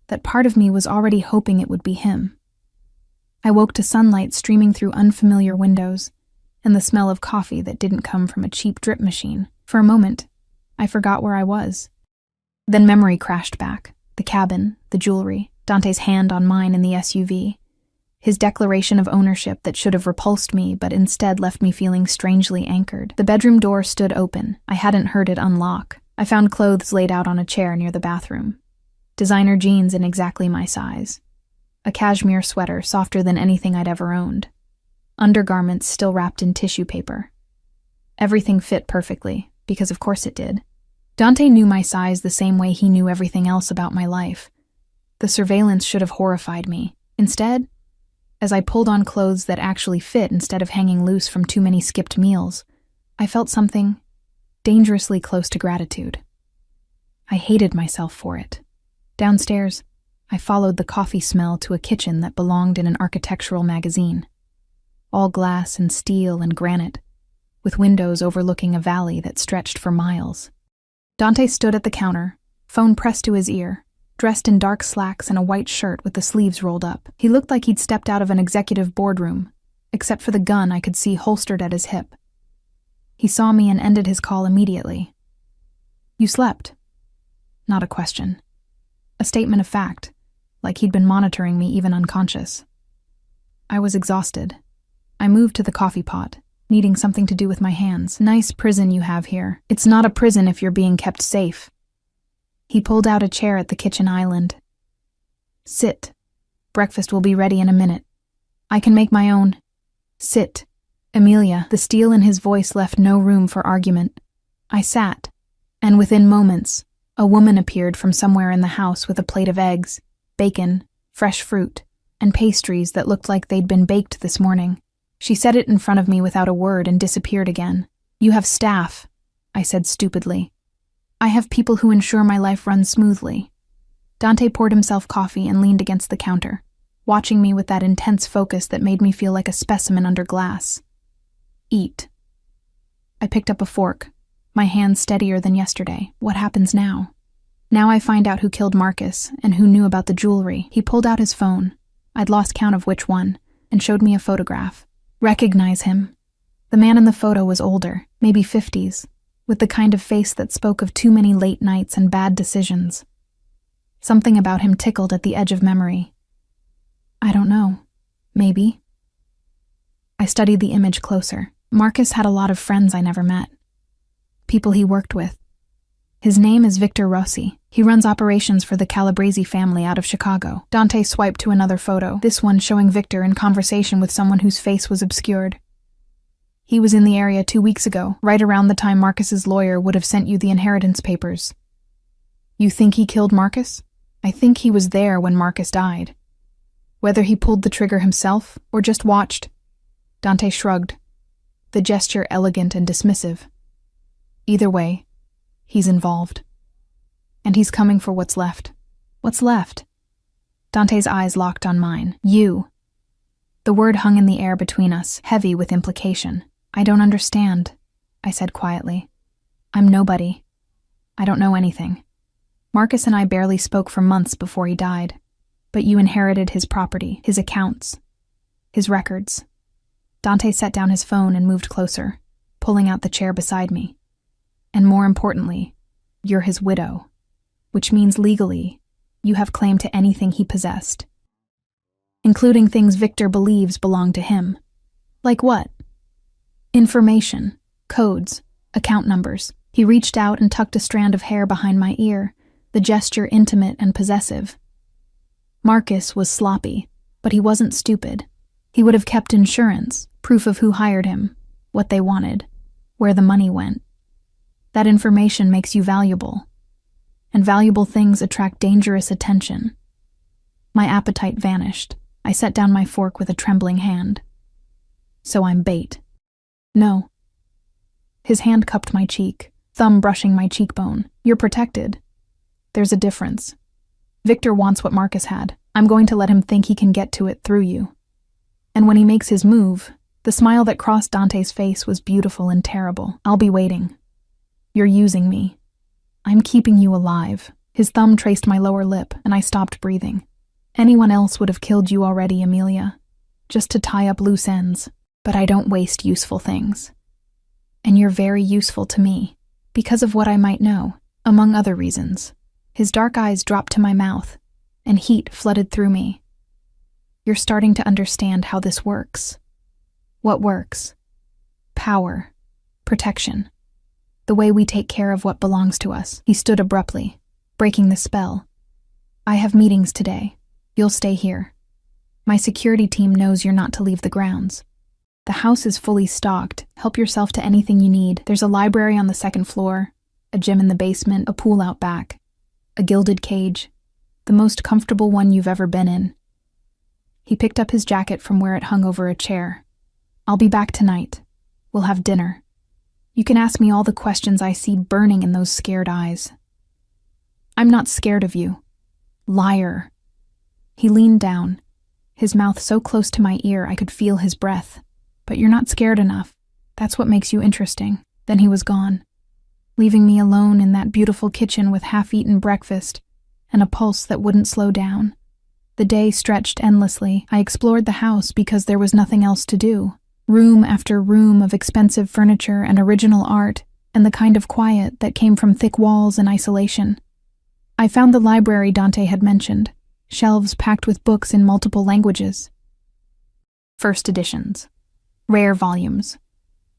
that part of me was already hoping it would be him. I woke to sunlight streaming through unfamiliar windows and the smell of coffee that didn't come from a cheap drip machine. For a moment, I forgot where I was. Then memory crashed back. The cabin, the jewelry, Dante's hand on mine in the SUV, his declaration of ownership that should have repulsed me but instead left me feeling strangely anchored. The bedroom door stood open. I hadn't heard it unlock. I found clothes laid out on a chair near the bathroom. Designer jeans in exactly my size. A cashmere sweater softer than anything I'd ever owned. Undergarments still wrapped in tissue paper. Everything fit perfectly, because of course it did. Dante knew my size the same way he knew everything else about my life. The surveillance should have horrified me. Instead, as I pulled on clothes that actually fit instead of hanging loose from too many skipped meals, I felt something dangerously close to gratitude. I hated myself for it. Downstairs, I followed the coffee smell to a kitchen that belonged in an architectural magazine. All glass and steel and granite, with windows overlooking a valley that stretched for miles. Dante stood at the counter, phone pressed to his ear, dressed in dark slacks and a white shirt with the sleeves rolled up. He looked like he'd stepped out of an executive boardroom, except for the gun I could see holstered at his hip. He saw me and ended his call immediately. You slept. Not a question. A statement of fact, like he'd been monitoring me even unconscious. I was exhausted. I moved to the coffee pot, needing something to do with my hands. Nice prison you have here. It's not a prison if you're being kept safe. He pulled out a chair at the kitchen island. Sit. Breakfast will be ready in a minute. I can make my own. Sit. Emilia. The steel in his voice left no room for argument. I sat, and within moments, a woman appeared from somewhere in the house with a plate of eggs, bacon, fresh fruit, and pastries that looked like they'd been baked this morning. She set it in front of me without a word and disappeared again. You have staff, I said stupidly. I have people who ensure my life runs smoothly. Dante poured himself coffee and leaned against the counter, watching me with that intense focus that made me feel like a specimen under glass. Eat. I picked up a fork, my hand steadier than yesterday. What happens now? Now I find out who killed Marcus and who knew about the jewelry. He pulled out his phone. I'd lost count of which one, and showed me a photograph. Recognize him. The man in the photo was older, maybe 50s, with the kind of face that spoke of too many late nights and bad decisions. Something about him tickled at the edge of memory. I don't know. Maybe. I studied the image closer. Marcus had a lot of friends I never met. People he worked with. His name is Victor Rossi. He runs operations for the Calabrese family out of Chicago. Dante swiped to another photo, this one showing Victor in conversation with someone whose face was obscured. He was in the area 2 weeks ago, right around the time Marcus's lawyer would have sent you the inheritance papers. You think he killed Marcus? I think he was there when Marcus died. Whether he pulled the trigger himself or just watched. Dante shrugged, the gesture elegant and dismissive. Either way, he's involved. And he's coming for what's left. What's left? Dante's eyes locked on mine. You. The word hung in the air between us, heavy with implication. I don't understand, I said quietly. I'm nobody. I don't know anything. Marcus and I barely spoke for months before he died. But you inherited his property, his accounts, his records. Dante set down his phone and moved closer, pulling out the chair beside me. And more importantly, you're his widow, which means legally, you have claim to anything he possessed, including things Victor believes belong to him. Like what? Information, codes, account numbers. He reached out and tucked a strand of hair behind my ear, the gesture intimate and possessive. Marcus was sloppy, but he wasn't stupid. He would have kept insurance, proof of who hired him, what they wanted, where the money went. That information makes you valuable, and valuable things attract dangerous attention. My appetite vanished. I set down my fork with a trembling hand. So I'm bait. No. His hand cupped my cheek, thumb brushing my cheekbone. You're protected. There's a difference. Victor wants what Marcus had. I'm going to let him think he can get to it through you. And when he makes his move, the smile that crossed Dante's face was beautiful and terrible. I'll be waiting. You're using me. I'm keeping you alive. His thumb traced my lower lip, and I stopped breathing. Anyone else would have killed you already, Amelia, just to tie up loose ends. But I don't waste useful things. And you're very useful to me, because of what I might know, among other reasons. His dark eyes dropped to my mouth, and heat flooded through me. You're starting to understand how this works. What works? Power. Protection. The way we take care of what belongs to us. He stood abruptly, breaking the spell. I have meetings today. You'll stay here. My security team knows you're not to leave the grounds. The house is fully stocked. Help yourself to anything you need. There's a library on the second floor, a gym in the basement, a pool out back, a gilded cage, the most comfortable one you've ever been in. He picked up his jacket from where it hung over a chair. I'll be back tonight. We'll have dinner. You can ask me all the questions I see burning in those scared eyes. I'm not scared of you. Liar. He leaned down, his mouth so close to my ear I could feel his breath. But you're not scared enough. That's what makes you interesting. Then he was gone, leaving me alone in that beautiful kitchen with half-eaten breakfast and a pulse that wouldn't slow down. The day stretched endlessly. I explored the house because there was nothing else to do. Room after room of expensive furniture and original art, and the kind of quiet that came from thick walls and isolation. I found the library Dante had mentioned, shelves packed with books in multiple languages. First editions. Rare volumes.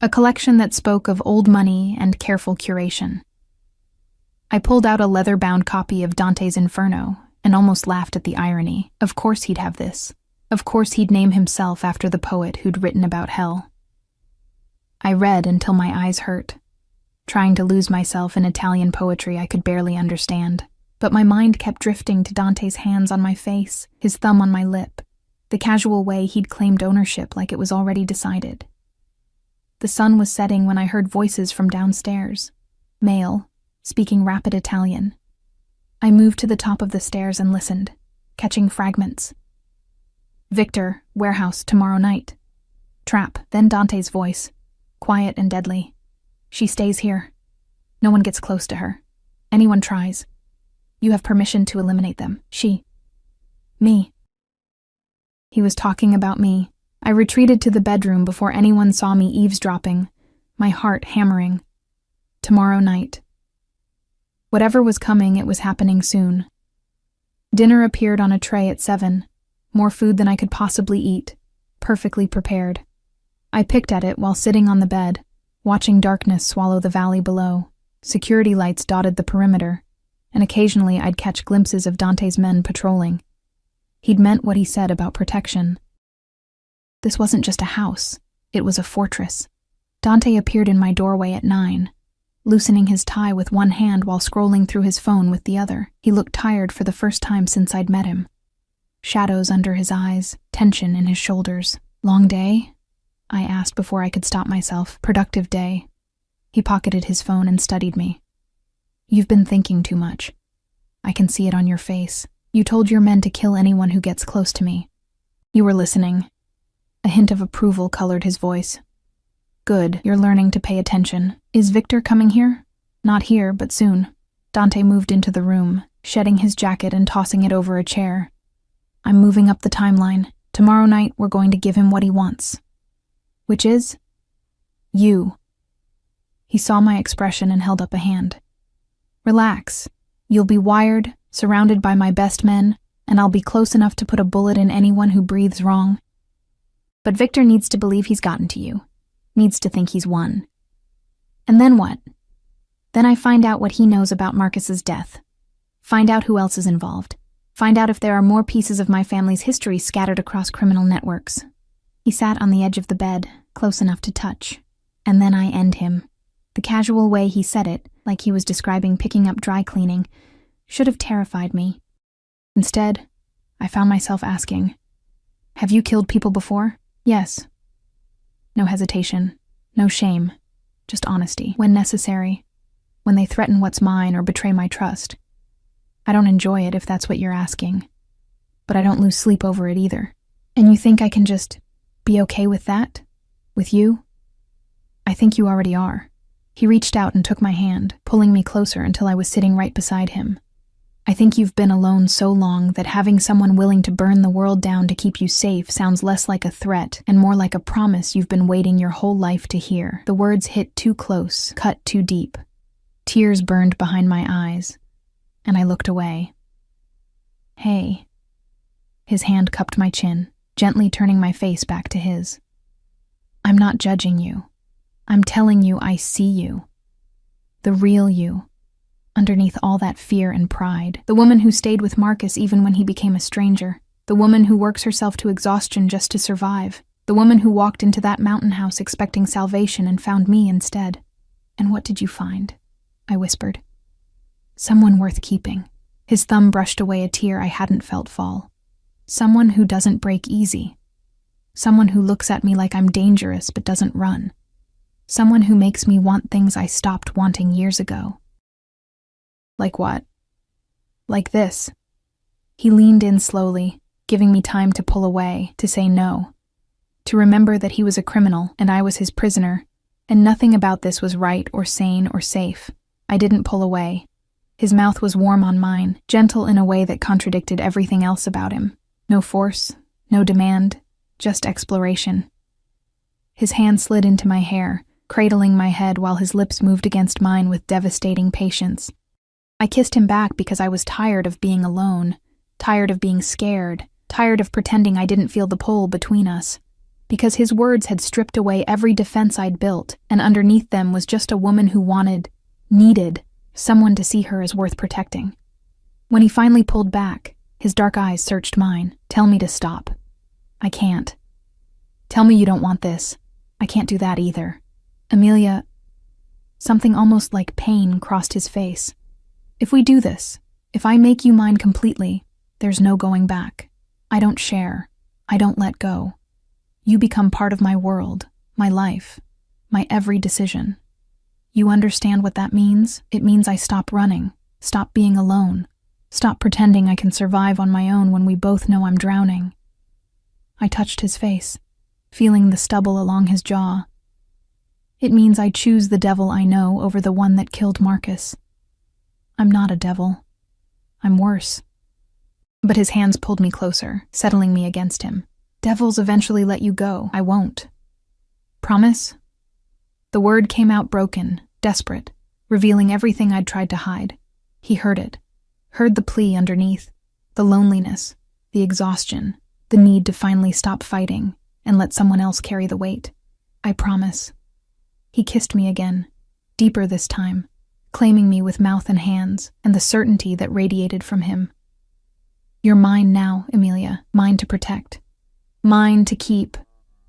A collection that spoke of old money and careful curation. I pulled out a leather-bound copy of Dante's Inferno and almost laughed at the irony. Of course he'd have this. Of course he'd name himself after the poet who'd written about hell. I read until my eyes hurt, trying to lose myself in Italian poetry I could barely understand. But my mind kept drifting to Dante's hands on my face, his thumb on my lip, the casual way he'd claimed ownership like it was already decided. The sun was setting when I heard voices from downstairs, male, speaking rapid Italian. I moved to the top of the stairs and listened, catching fragments. Victor, warehouse, tomorrow night. Trap, then Dante's voice, quiet and deadly. She stays here. No one gets close to her. Anyone tries. You have permission to eliminate them. She. Me. He was talking about me. I retreated to the bedroom before anyone saw me eavesdropping, my heart hammering. Tomorrow night. Whatever was coming, it was happening soon. Dinner appeared on a tray at 7, more food than I could possibly eat, perfectly prepared. I picked at it while sitting on the bed, watching darkness swallow the valley below. Security lights dotted the perimeter, and occasionally I'd catch glimpses of Dante's men patrolling. He'd meant what he said about protection. This wasn't just a house, it was a fortress. Dante appeared in my doorway at 9, loosening his tie with one hand while scrolling through his phone with the other. He looked tired for the first time since I'd met him. Shadows under his eyes, tension in his shoulders. Long day? I asked before I could stop myself. Productive day. He pocketed his phone and studied me. You've been thinking too much. I can see it on your face. You told your men to kill anyone who gets close to me. You were listening. A hint of approval colored his voice. Good, you're learning to pay attention. Is Victor coming here? Not here, but soon. Dante moved into the room, shedding his jacket and tossing it over a chair. I'm moving up the timeline. Tomorrow night, we're going to give him what he wants. Which is? You. He saw my expression and held up a hand. Relax. You'll be wired, surrounded by my best men, and I'll be close enough to put a bullet in anyone who breathes wrong. But Victor needs to believe he's gotten to you. Needs to think he's won. And then what? Then I find out what he knows about Marcus's death. Find out who else is involved. Find out if there are more pieces of my family's history scattered across criminal networks. He sat on the edge of the bed, close enough to touch. And then I end him. The casual way he said it, like he was describing picking up dry cleaning, should have terrified me. Instead, I found myself asking, have you killed people before? Yes. No hesitation, no shame, just honesty, when necessary, when they threaten what's mine or betray my trust. I don't enjoy it if that's what you're asking, but I don't lose sleep over it either. And you think I can just be okay with that? With you? I think you already are. He reached out and took my hand, pulling me closer until I was sitting right beside him. I think you've been alone so long that having someone willing to burn the world down to keep you safe sounds less like a threat and more like a promise you've been waiting your whole life to hear. The words hit too close, cut too deep. Tears burned behind my eyes, and I looked away. Hey. His hand cupped my chin, gently turning my face back to his. I'm not judging you. I'm telling you I see you. The real you. Underneath all that fear and pride. The woman who stayed with Marcus even when he became a stranger. The woman who works herself to exhaustion just to survive. The woman who walked into that mountain house expecting salvation and found me instead. And what did you find? I whispered. Someone worth keeping. His thumb brushed away a tear I hadn't felt fall. Someone who doesn't break easy. Someone who looks at me like I'm dangerous but doesn't run. Someone who makes me want things I stopped wanting years ago. Like what? Like this. He leaned in slowly, giving me time to pull away, to say no. To remember that he was a criminal and I was his prisoner, and nothing about this was right or sane or safe. I didn't pull away. His mouth was warm on mine, gentle in a way that contradicted everything else about him. No force, no demand, just exploration. His hand slid into my hair, cradling my head while his lips moved against mine with devastating patience. I kissed him back because I was tired of being alone, tired of being scared, tired of pretending I didn't feel the pull between us. Because his words had stripped away every defense I'd built, and underneath them was just a woman who needed, someone to see her as worth protecting. When he finally pulled back, his dark eyes searched mine. Tell me to stop. I can't. Tell me you don't want this. I can't do that either. Amelia, something almost like pain crossed his face. If we do this, if I make you mine completely, there's no going back. I don't share. I don't let go. You become part of my world, my life, my every decision. You understand what that means? It means I stop running, stop being alone, stop pretending I can survive on my own when we both know I'm drowning. I touched his face, feeling the stubble along his jaw. It means I choose the devil I know over the one that killed Marcus. I'm not a devil. I'm worse. But his hands pulled me closer, settling me against him. Devils eventually let you go. I won't. Promise? The word came out broken, desperate, revealing everything I'd tried to hide. He heard it. Heard the plea underneath. The loneliness, the exhaustion, the need to finally stop fighting and let someone else carry the weight. I promise. He kissed me again, deeper this time, claiming me with mouth and hands, and the certainty that radiated from him. You're mine now, Emilia, mine to protect. Mine to keep.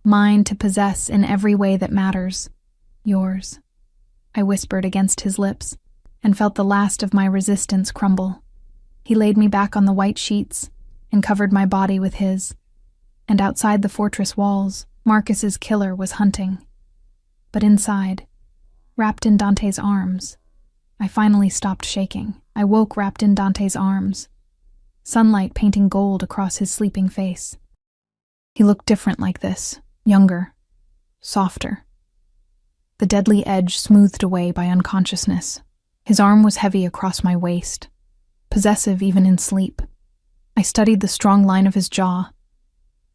Mine to possess in every way that matters. Yours. I whispered against his lips, and felt the last of my resistance crumble. He laid me back on the white sheets, and covered my body with his. And outside the fortress walls, Marcus's killer was hunting. But inside, wrapped in Dante's arms, I finally stopped shaking. I woke wrapped in Dante's arms, sunlight painting gold across his sleeping face. He looked different like this, younger, softer. The deadly edge smoothed away by unconsciousness. His arm was heavy across my waist, possessive even in sleep. I studied the strong line of his jaw,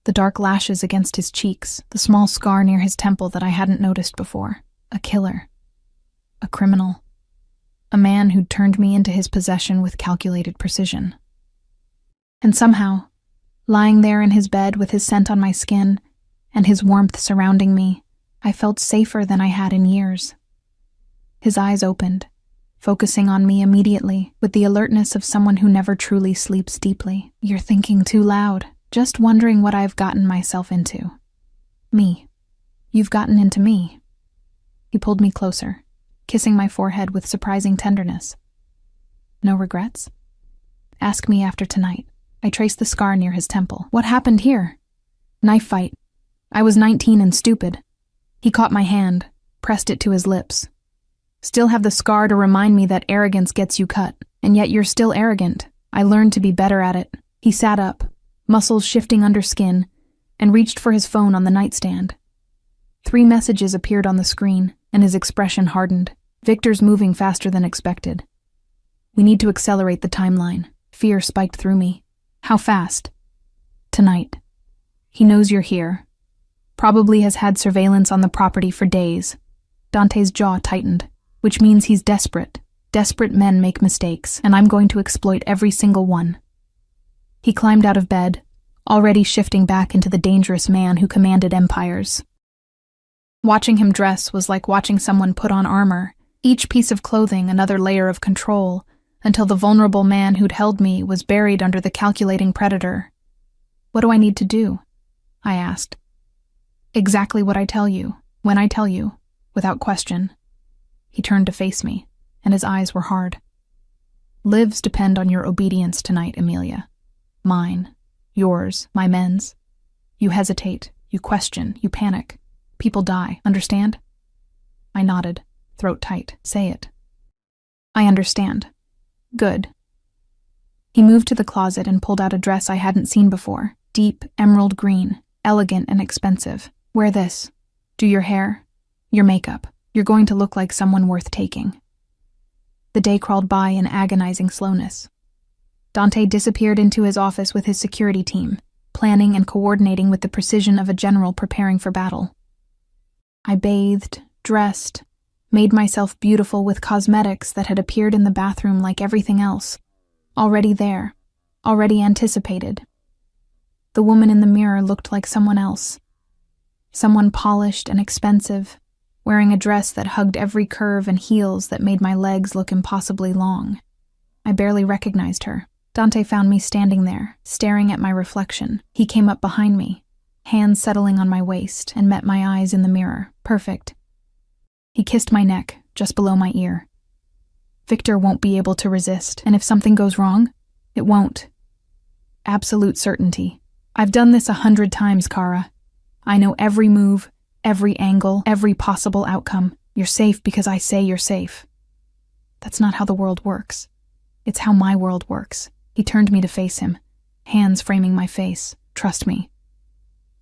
the dark lashes against his cheeks, the small scar near his temple that I hadn't noticed before. A killer. A criminal. A man who'd turned me into his possession with calculated precision. And somehow, lying there in his bed with his scent on my skin and his warmth surrounding me, I felt safer than I had in years. His eyes opened, focusing on me immediately with the alertness of someone who never truly sleeps deeply. You're thinking too loud, just wondering what I've gotten myself into. Me. You've gotten into me. He pulled me closer, kissing my forehead with surprising tenderness. No regrets? Ask me after tonight. I traced the scar near his temple. What happened here? Knife fight. I was 19 and stupid. He caught my hand, pressed it to his lips. Still have the scar to remind me that arrogance gets you cut, and yet you're still arrogant. I learned to be better at it. He sat up, muscles shifting under skin, and reached for his phone on the nightstand. 3 messages appeared on the screen, and his expression hardened. Victor's moving faster than expected. We need to accelerate the timeline. Fear spiked through me. How fast? Tonight. He knows you're here. Probably has had surveillance on the property for days. Dante's jaw tightened, which means he's desperate. Desperate men make mistakes, and I'm going to exploit every single one. He climbed out of bed, already shifting back into the dangerous man who commanded empires. Watching him dress was like watching someone put on armor, each piece of clothing another layer of control, until the vulnerable man who'd held me was buried under the calculating predator. What do I need to do? I asked. Exactly what I tell you, when I tell you, without question. He turned to face me, and his eyes were hard. Lives depend on your obedience tonight, Emilia. Mine, yours, my men's. You hesitate, you question, you panic. People die, understand? I nodded, throat tight. Say it. I understand. Good. He moved to the closet and pulled out a dress I hadn't seen before. Deep, emerald green, elegant and expensive. Wear this. Do your hair, your makeup. You're going to look like someone worth taking. The day crawled by in agonizing slowness. Dante disappeared into his office with his security team, planning and coordinating with the precision of a general preparing for battle. I bathed, dressed, made myself beautiful with cosmetics that had appeared in the bathroom like everything else, already there, already anticipated. The woman in the mirror looked like someone else, someone polished and expensive, wearing a dress that hugged every curve and heels that made my legs look impossibly long. I barely recognized her. Dante found me standing there, staring at my reflection. He came up behind me, hands settling on my waist, and met my eyes in the mirror. Perfect. He kissed my neck, just below my ear. Victor won't be able to resist, and if something goes wrong, it won't. Absolute certainty. I've done this 100 times, Kara. I know every move, every angle, every possible outcome. You're safe because I say you're safe. That's not how the world works. It's how my world works. He turned me to face him, hands framing my face. Trust me.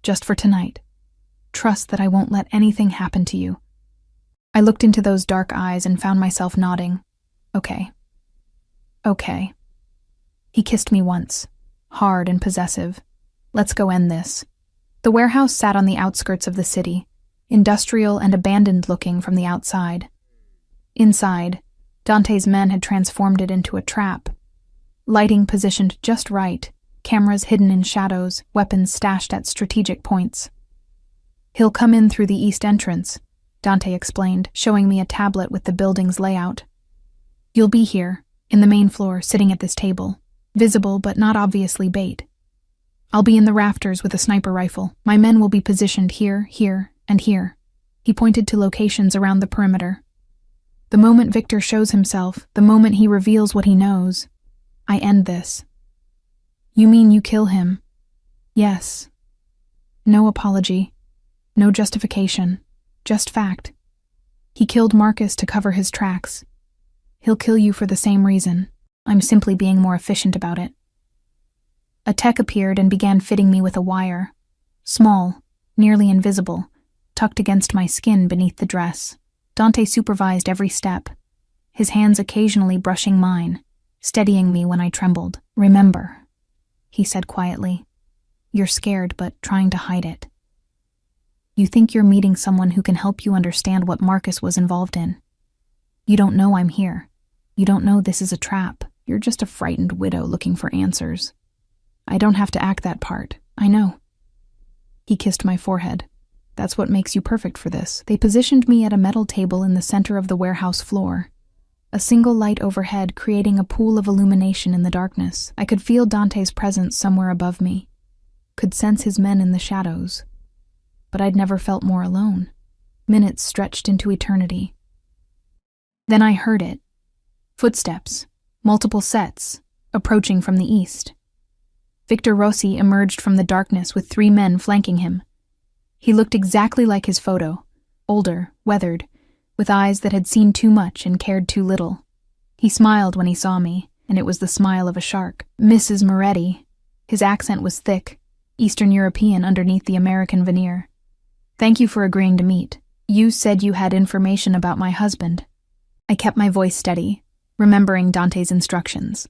Just for tonight. Trust that I won't let anything happen to you. I looked into those dark eyes and found myself nodding. Okay. Okay. He kissed me once, hard and possessive. Let's go end this. The warehouse sat on the outskirts of the city, industrial and abandoned looking from the outside. Inside, Dante's men had transformed it into a trap. Lighting positioned just right, cameras hidden in shadows, weapons stashed at strategic points. He'll come in through the east entrance, Dante explained, showing me a tablet with the building's layout. You'll be here, in the main floor, sitting at this table, visible but not obviously bait. I'll be in the rafters with a sniper rifle. My men will be positioned here, here, and here. He pointed to locations around the perimeter. The moment Victor shows himself, the moment he reveals what he knows, I end this. You mean you kill him? Yes. No apology. No justification. Just fact. He killed Marcus to cover his tracks. He'll kill you for the same reason. I'm simply being more efficient about it. A tech appeared and began fitting me with a wire. Small, nearly invisible, tucked against my skin beneath the dress. Dante supervised every step, his hands occasionally brushing mine, steadying me when I trembled. Remember, he said quietly, you're scared but trying to hide it. You think you're meeting someone who can help you understand what Marcus was involved in. You don't know I'm here. You don't know this is a trap. You're just a frightened widow looking for answers. I don't have to act that part. I know. He kissed my forehead. That's what makes you perfect for this. They positioned me at a metal table in the center of the warehouse floor. A single light overhead creating a pool of illumination in the darkness. I could feel Dante's presence somewhere above me. Could sense his men in the shadows. But I'd never felt more alone. Minutes stretched into eternity. Then I heard it. Footsteps. Multiple sets. Approaching from the east. Victor Rossi emerged from the darkness with 3 men flanking him. He looked exactly like his photo. Older, weathered, with eyes that had seen too much and cared too little. He smiled when he saw me, and it was the smile of a shark. Mrs. Moretti. His accent was thick, Eastern European underneath the American veneer. Thank you for agreeing to meet. You said you had information about my husband. I kept my voice steady, remembering Dante's instructions.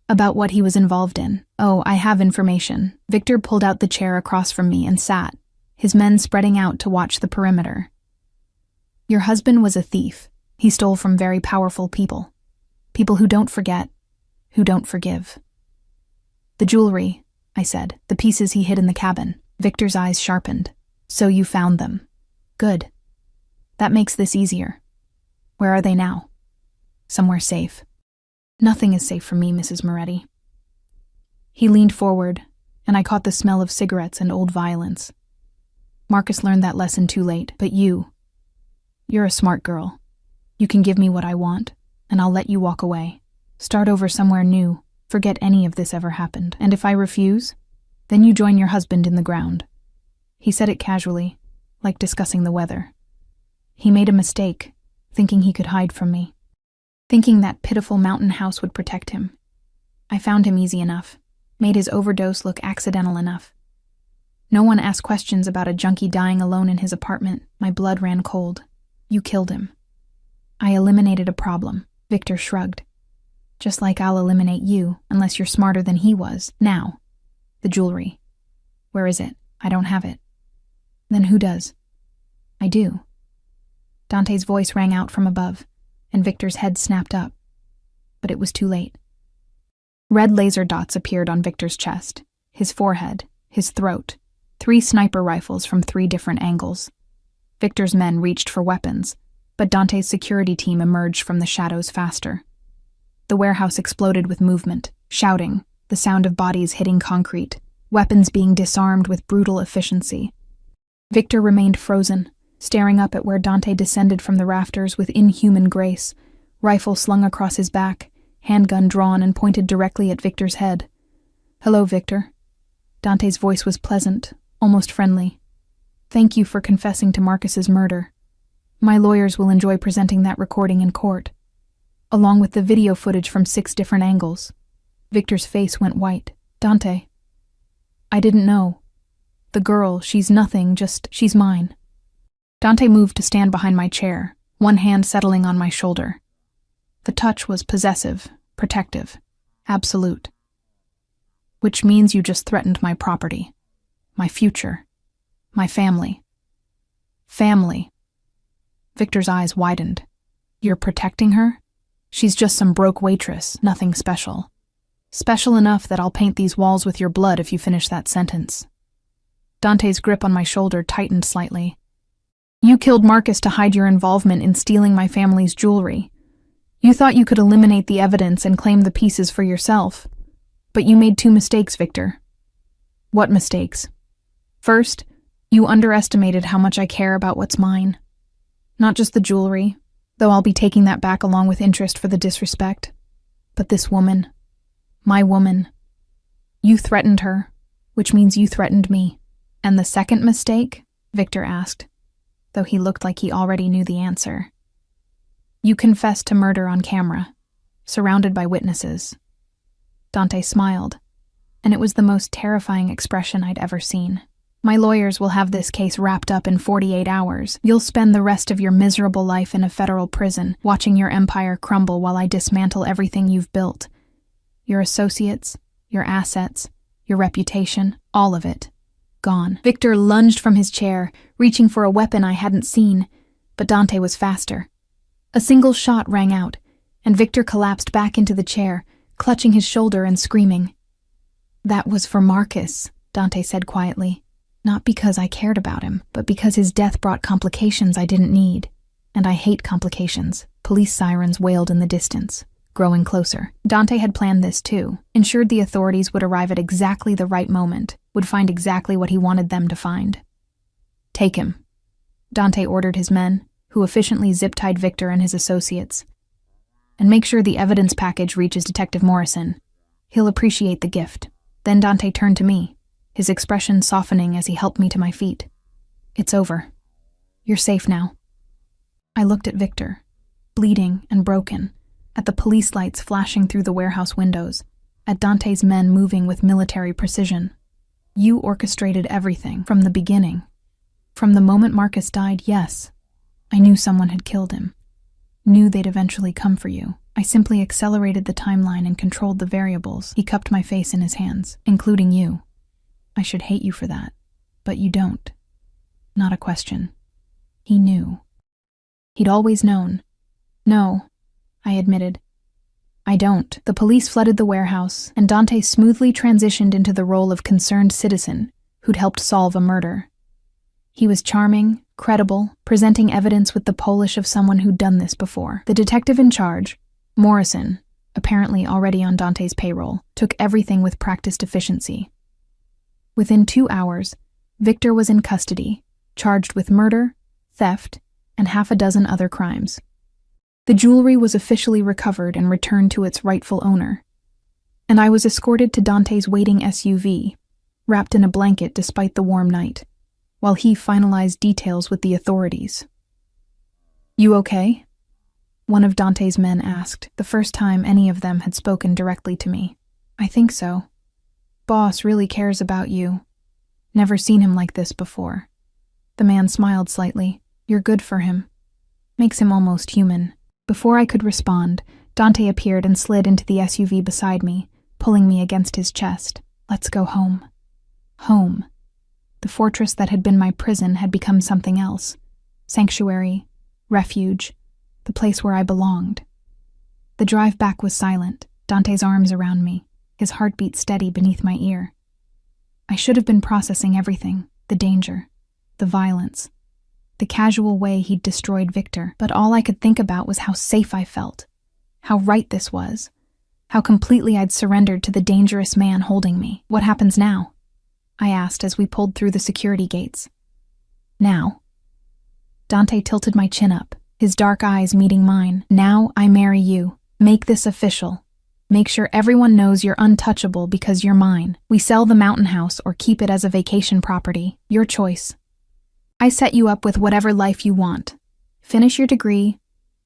About what he was involved in. Oh, I have information. Victor pulled out the chair across from me and sat, his men spreading out to watch the perimeter. Your husband was a thief. He stole from very powerful people. People who don't forget, who don't forgive. The jewelry, I said, the pieces he hid in the cabin. Victor's eyes sharpened. So you found them. Good. That makes this easier. Where are they now? Somewhere safe. Nothing is safe for me, Mrs. Moretti. He leaned forward, and I caught the smell of cigarettes and old violence. Marcus learned that lesson too late, but you're a smart girl. You can give me what I want, and I'll let you walk away. Start over somewhere new, forget any of this ever happened. And if I refuse, then you join your husband in the ground. He said it casually, like discussing the weather. He made a mistake, thinking he could hide from me. Thinking that pitiful mountain house would protect him. I found him easy enough, made his overdose look accidental enough. No one asked questions about a junkie dying alone in his apartment. My blood ran cold. You killed him. I eliminated a problem. Victor shrugged. Just like I'll eliminate you, unless you're smarter than he was. Now, the jewelry. Where is it? I don't have it. Then who does? I do. Dante's voice rang out from above, and Victor's head snapped up. But it was too late. Red laser dots appeared on Victor's chest, his forehead, his throat, 3 sniper rifles from 3 different angles. Victor's men reached for weapons, but Dante's security team emerged from the shadows faster. The warehouse exploded with movement, shouting, the sound of bodies hitting concrete, weapons being disarmed with brutal efficiency. Victor remained frozen, staring up at where Dante descended from the rafters with inhuman grace, rifle slung across his back, handgun drawn and pointed directly at Victor's head. Hello, Victor. Dante's voice was pleasant, almost friendly. Thank you for confessing to Marcus's murder. My lawyers will enjoy presenting that recording in court, along with the video footage from 6 different angles. Victor's face went white. Dante. I didn't know. The girl, she's nothing, she's mine. Dante moved to stand behind my chair, one hand settling on my shoulder. The touch was possessive, protective, absolute. Which means you just threatened my property, my future, my family. Family. Victor's eyes widened. You're protecting her? She's just some broke waitress, nothing special. Special enough that I'll paint these walls with your blood if you finish that sentence. Dante's grip on my shoulder tightened slightly. You killed Marcus to hide your involvement in stealing my family's jewelry. You thought you could eliminate the evidence and claim the pieces for yourself. But you made 2 mistakes, Victor. What mistakes? First, you underestimated how much I care about what's mine. Not just the jewelry, though I'll be taking that back along with interest for the disrespect. But this woman. My woman. You threatened her, which means you threatened me. And the second mistake? Victor asked, though he looked like he already knew the answer. You confessed to murder on camera, surrounded by witnesses. Dante smiled, and it was the most terrifying expression I'd ever seen. My lawyers will have this case wrapped up in 48 hours. You'll spend the rest of your miserable life in a federal prison, watching your empire crumble while I dismantle everything you've built. Your associates, your assets, your reputation, all of it. Gone. Victor lunged from his chair, reaching for a weapon I hadn't seen, but Dante was faster. A single shot rang out, and Victor collapsed back into the chair, clutching his shoulder and screaming. That was for Marcus, Dante said quietly. Not because I cared about him, but because his death brought complications I didn't need. And I hate complications. Police sirens wailed in the distance, growing closer. Dante had planned this too, ensured the authorities would arrive at exactly the right moment, would find exactly what he wanted them to find. Take him, Dante ordered his men, who efficiently zip-tied Victor and his associates. And make sure the evidence package reaches Detective Morrison. He'll appreciate the gift. Then Dante turned to me, his expression softening as he helped me to my feet. It's over. You're safe now. I looked at Victor, bleeding and broken, at the police lights flashing through the warehouse windows, at Dante's men moving with military precision. You orchestrated everything from the beginning. From the moment Marcus died, yes. I knew someone had killed him. Knew they'd eventually come for you. I simply accelerated the timeline and controlled the variables. He cupped my face in his hands, including you. I should hate you for that, but you don't. Not a question. He knew. He'd always known. No, I admitted. I don't. The police flooded the warehouse, and Dante smoothly transitioned into the role of concerned citizen who'd helped solve a murder. He was charming, credible, presenting evidence with the polish of someone who'd done this before. The detective in charge, Morrison, apparently already on Dante's payroll, took everything with practiced efficiency. Within 2 hours, Victor was in custody, charged with murder, theft, and 6 other crimes. The jewelry was officially recovered and returned to its rightful owner. And I was escorted to Dante's waiting SUV, wrapped in a blanket despite the warm night, while he finalized details with the authorities. You okay? One of Dante's men asked, the first time any of them had spoken directly to me. I think so. Boss really cares about you. Never seen him like this before. The man smiled slightly. You're good for him. Makes him almost human. Before I could respond, Dante appeared and slid into the SUV beside me, pulling me against his chest. Let's go home. Home. The fortress that had been my prison had become something else. Sanctuary, refuge, the place where I belonged. The drive back was silent, Dante's arms around me, his heartbeat steady beneath my ear. I should have been processing everything, the danger, the violence, the casual way he'd destroyed Victor, but all I could think about was how safe I felt, how right this was, how completely I'd surrendered to the dangerous man holding me. What happens now? I asked as we pulled through the security gates. Now. Dante tilted my chin up, his dark eyes meeting mine. Now I marry you. Make this official. Make sure everyone knows you're untouchable because you're mine. We sell the mountain house or keep it as a vacation property. Your choice. I set you up with whatever life you want. Finish your degree,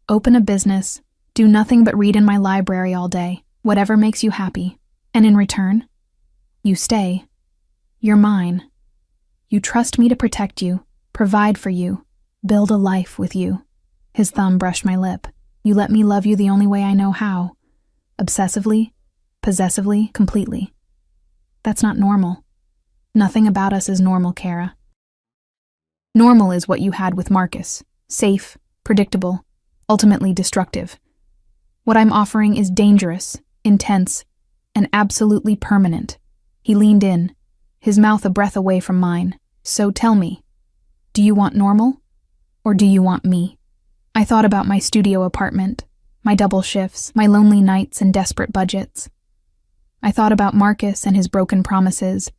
open a business, do nothing but read in my library all day, whatever makes you happy. And in return, you stay. You're mine. You trust me to protect you, provide for you, build a life with you. His thumb brushed my lip. You let me love you the only way I know how. Obsessively, possessively, completely. That's not normal. Nothing about us is normal, Kara. Normal is what you had with Marcus. Safe, predictable, ultimately destructive. What I'm offering is dangerous, intense, and absolutely permanent. He leaned in, his mouth a breath away from mine. So tell me, do you want normal? Or do you want me? I thought about my studio apartment, my double shifts, my lonely nights and desperate budgets. I thought about Marcus and his broken promises,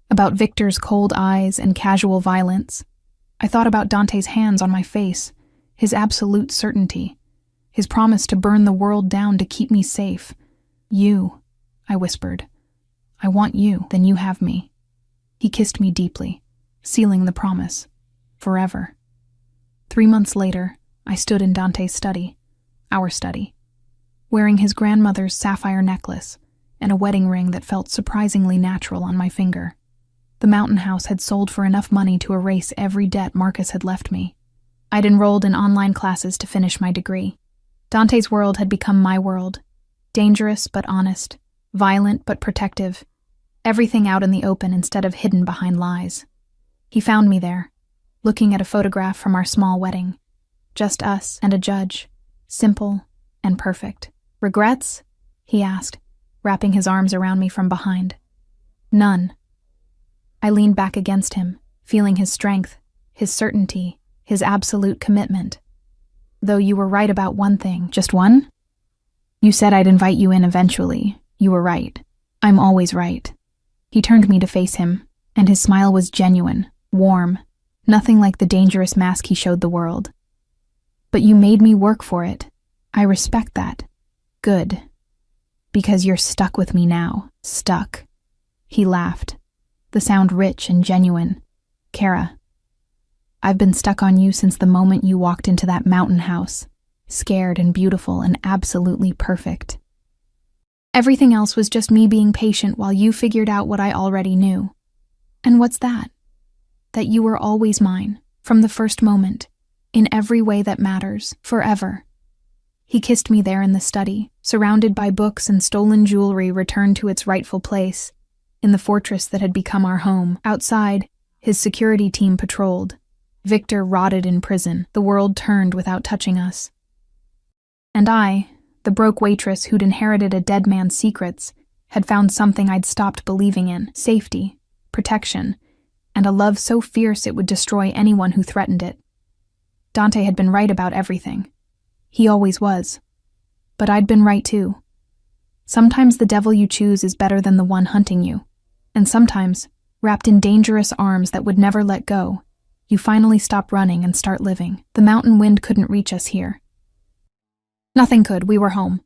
about Victor's cold eyes and casual violence. I thought about Dante's hands on my face, his absolute certainty, his promise to burn the world down to keep me safe. You, I whispered. I want you, then you have me. He kissed me deeply, sealing the promise, forever. 3 months later, I stood in Dante's study, our study, wearing his grandmother's sapphire necklace and a wedding ring that felt surprisingly natural on my finger. The mountain house had sold for enough money to erase every debt Marcus had left me. I'd enrolled in online classes to finish my degree. Dante's world had become my world, dangerous but honest, violent but protective, everything out in the open instead of hidden behind lies. He found me there, looking at a photograph from our small wedding. Just us and a judge, simple and perfect. Regrets? He asked, wrapping his arms around me from behind. None. I leaned back against him, feeling his strength, his certainty, his absolute commitment. Though you were right about one thing. Just one? You said I'd invite you in eventually. You were right. I'm always right. He turned me to face him, and his smile was genuine, warm, nothing like the dangerous mask he showed the world. But you made me work for it. I respect that. Good. Because you're stuck with me now. Stuck. He laughed, the sound rich and genuine. Kara, I've been stuck on you since the moment you walked into that mountain house, scared and beautiful and absolutely perfect. Everything else was just me being patient while you figured out what I already knew. And what's that? That you were always mine, from the first moment, in every way that matters, forever. He kissed me there in the study, surrounded by books and stolen jewelry returned to its rightful place, in the fortress that had become our home. Outside, his security team patrolled. Victor rotted in prison. The world turned without touching us. And I, the broke waitress who'd inherited a dead man's secrets, had found something I'd stopped believing in: safety, protection, and a love so fierce it would destroy anyone who threatened it. Dante had been right about everything. He always was. But I'd been right too. Sometimes the devil you choose is better than the one hunting you. And sometimes, wrapped in dangerous arms that would never let go, you finally stop running and start living. The mountain wind couldn't reach us here. Nothing could. We were home.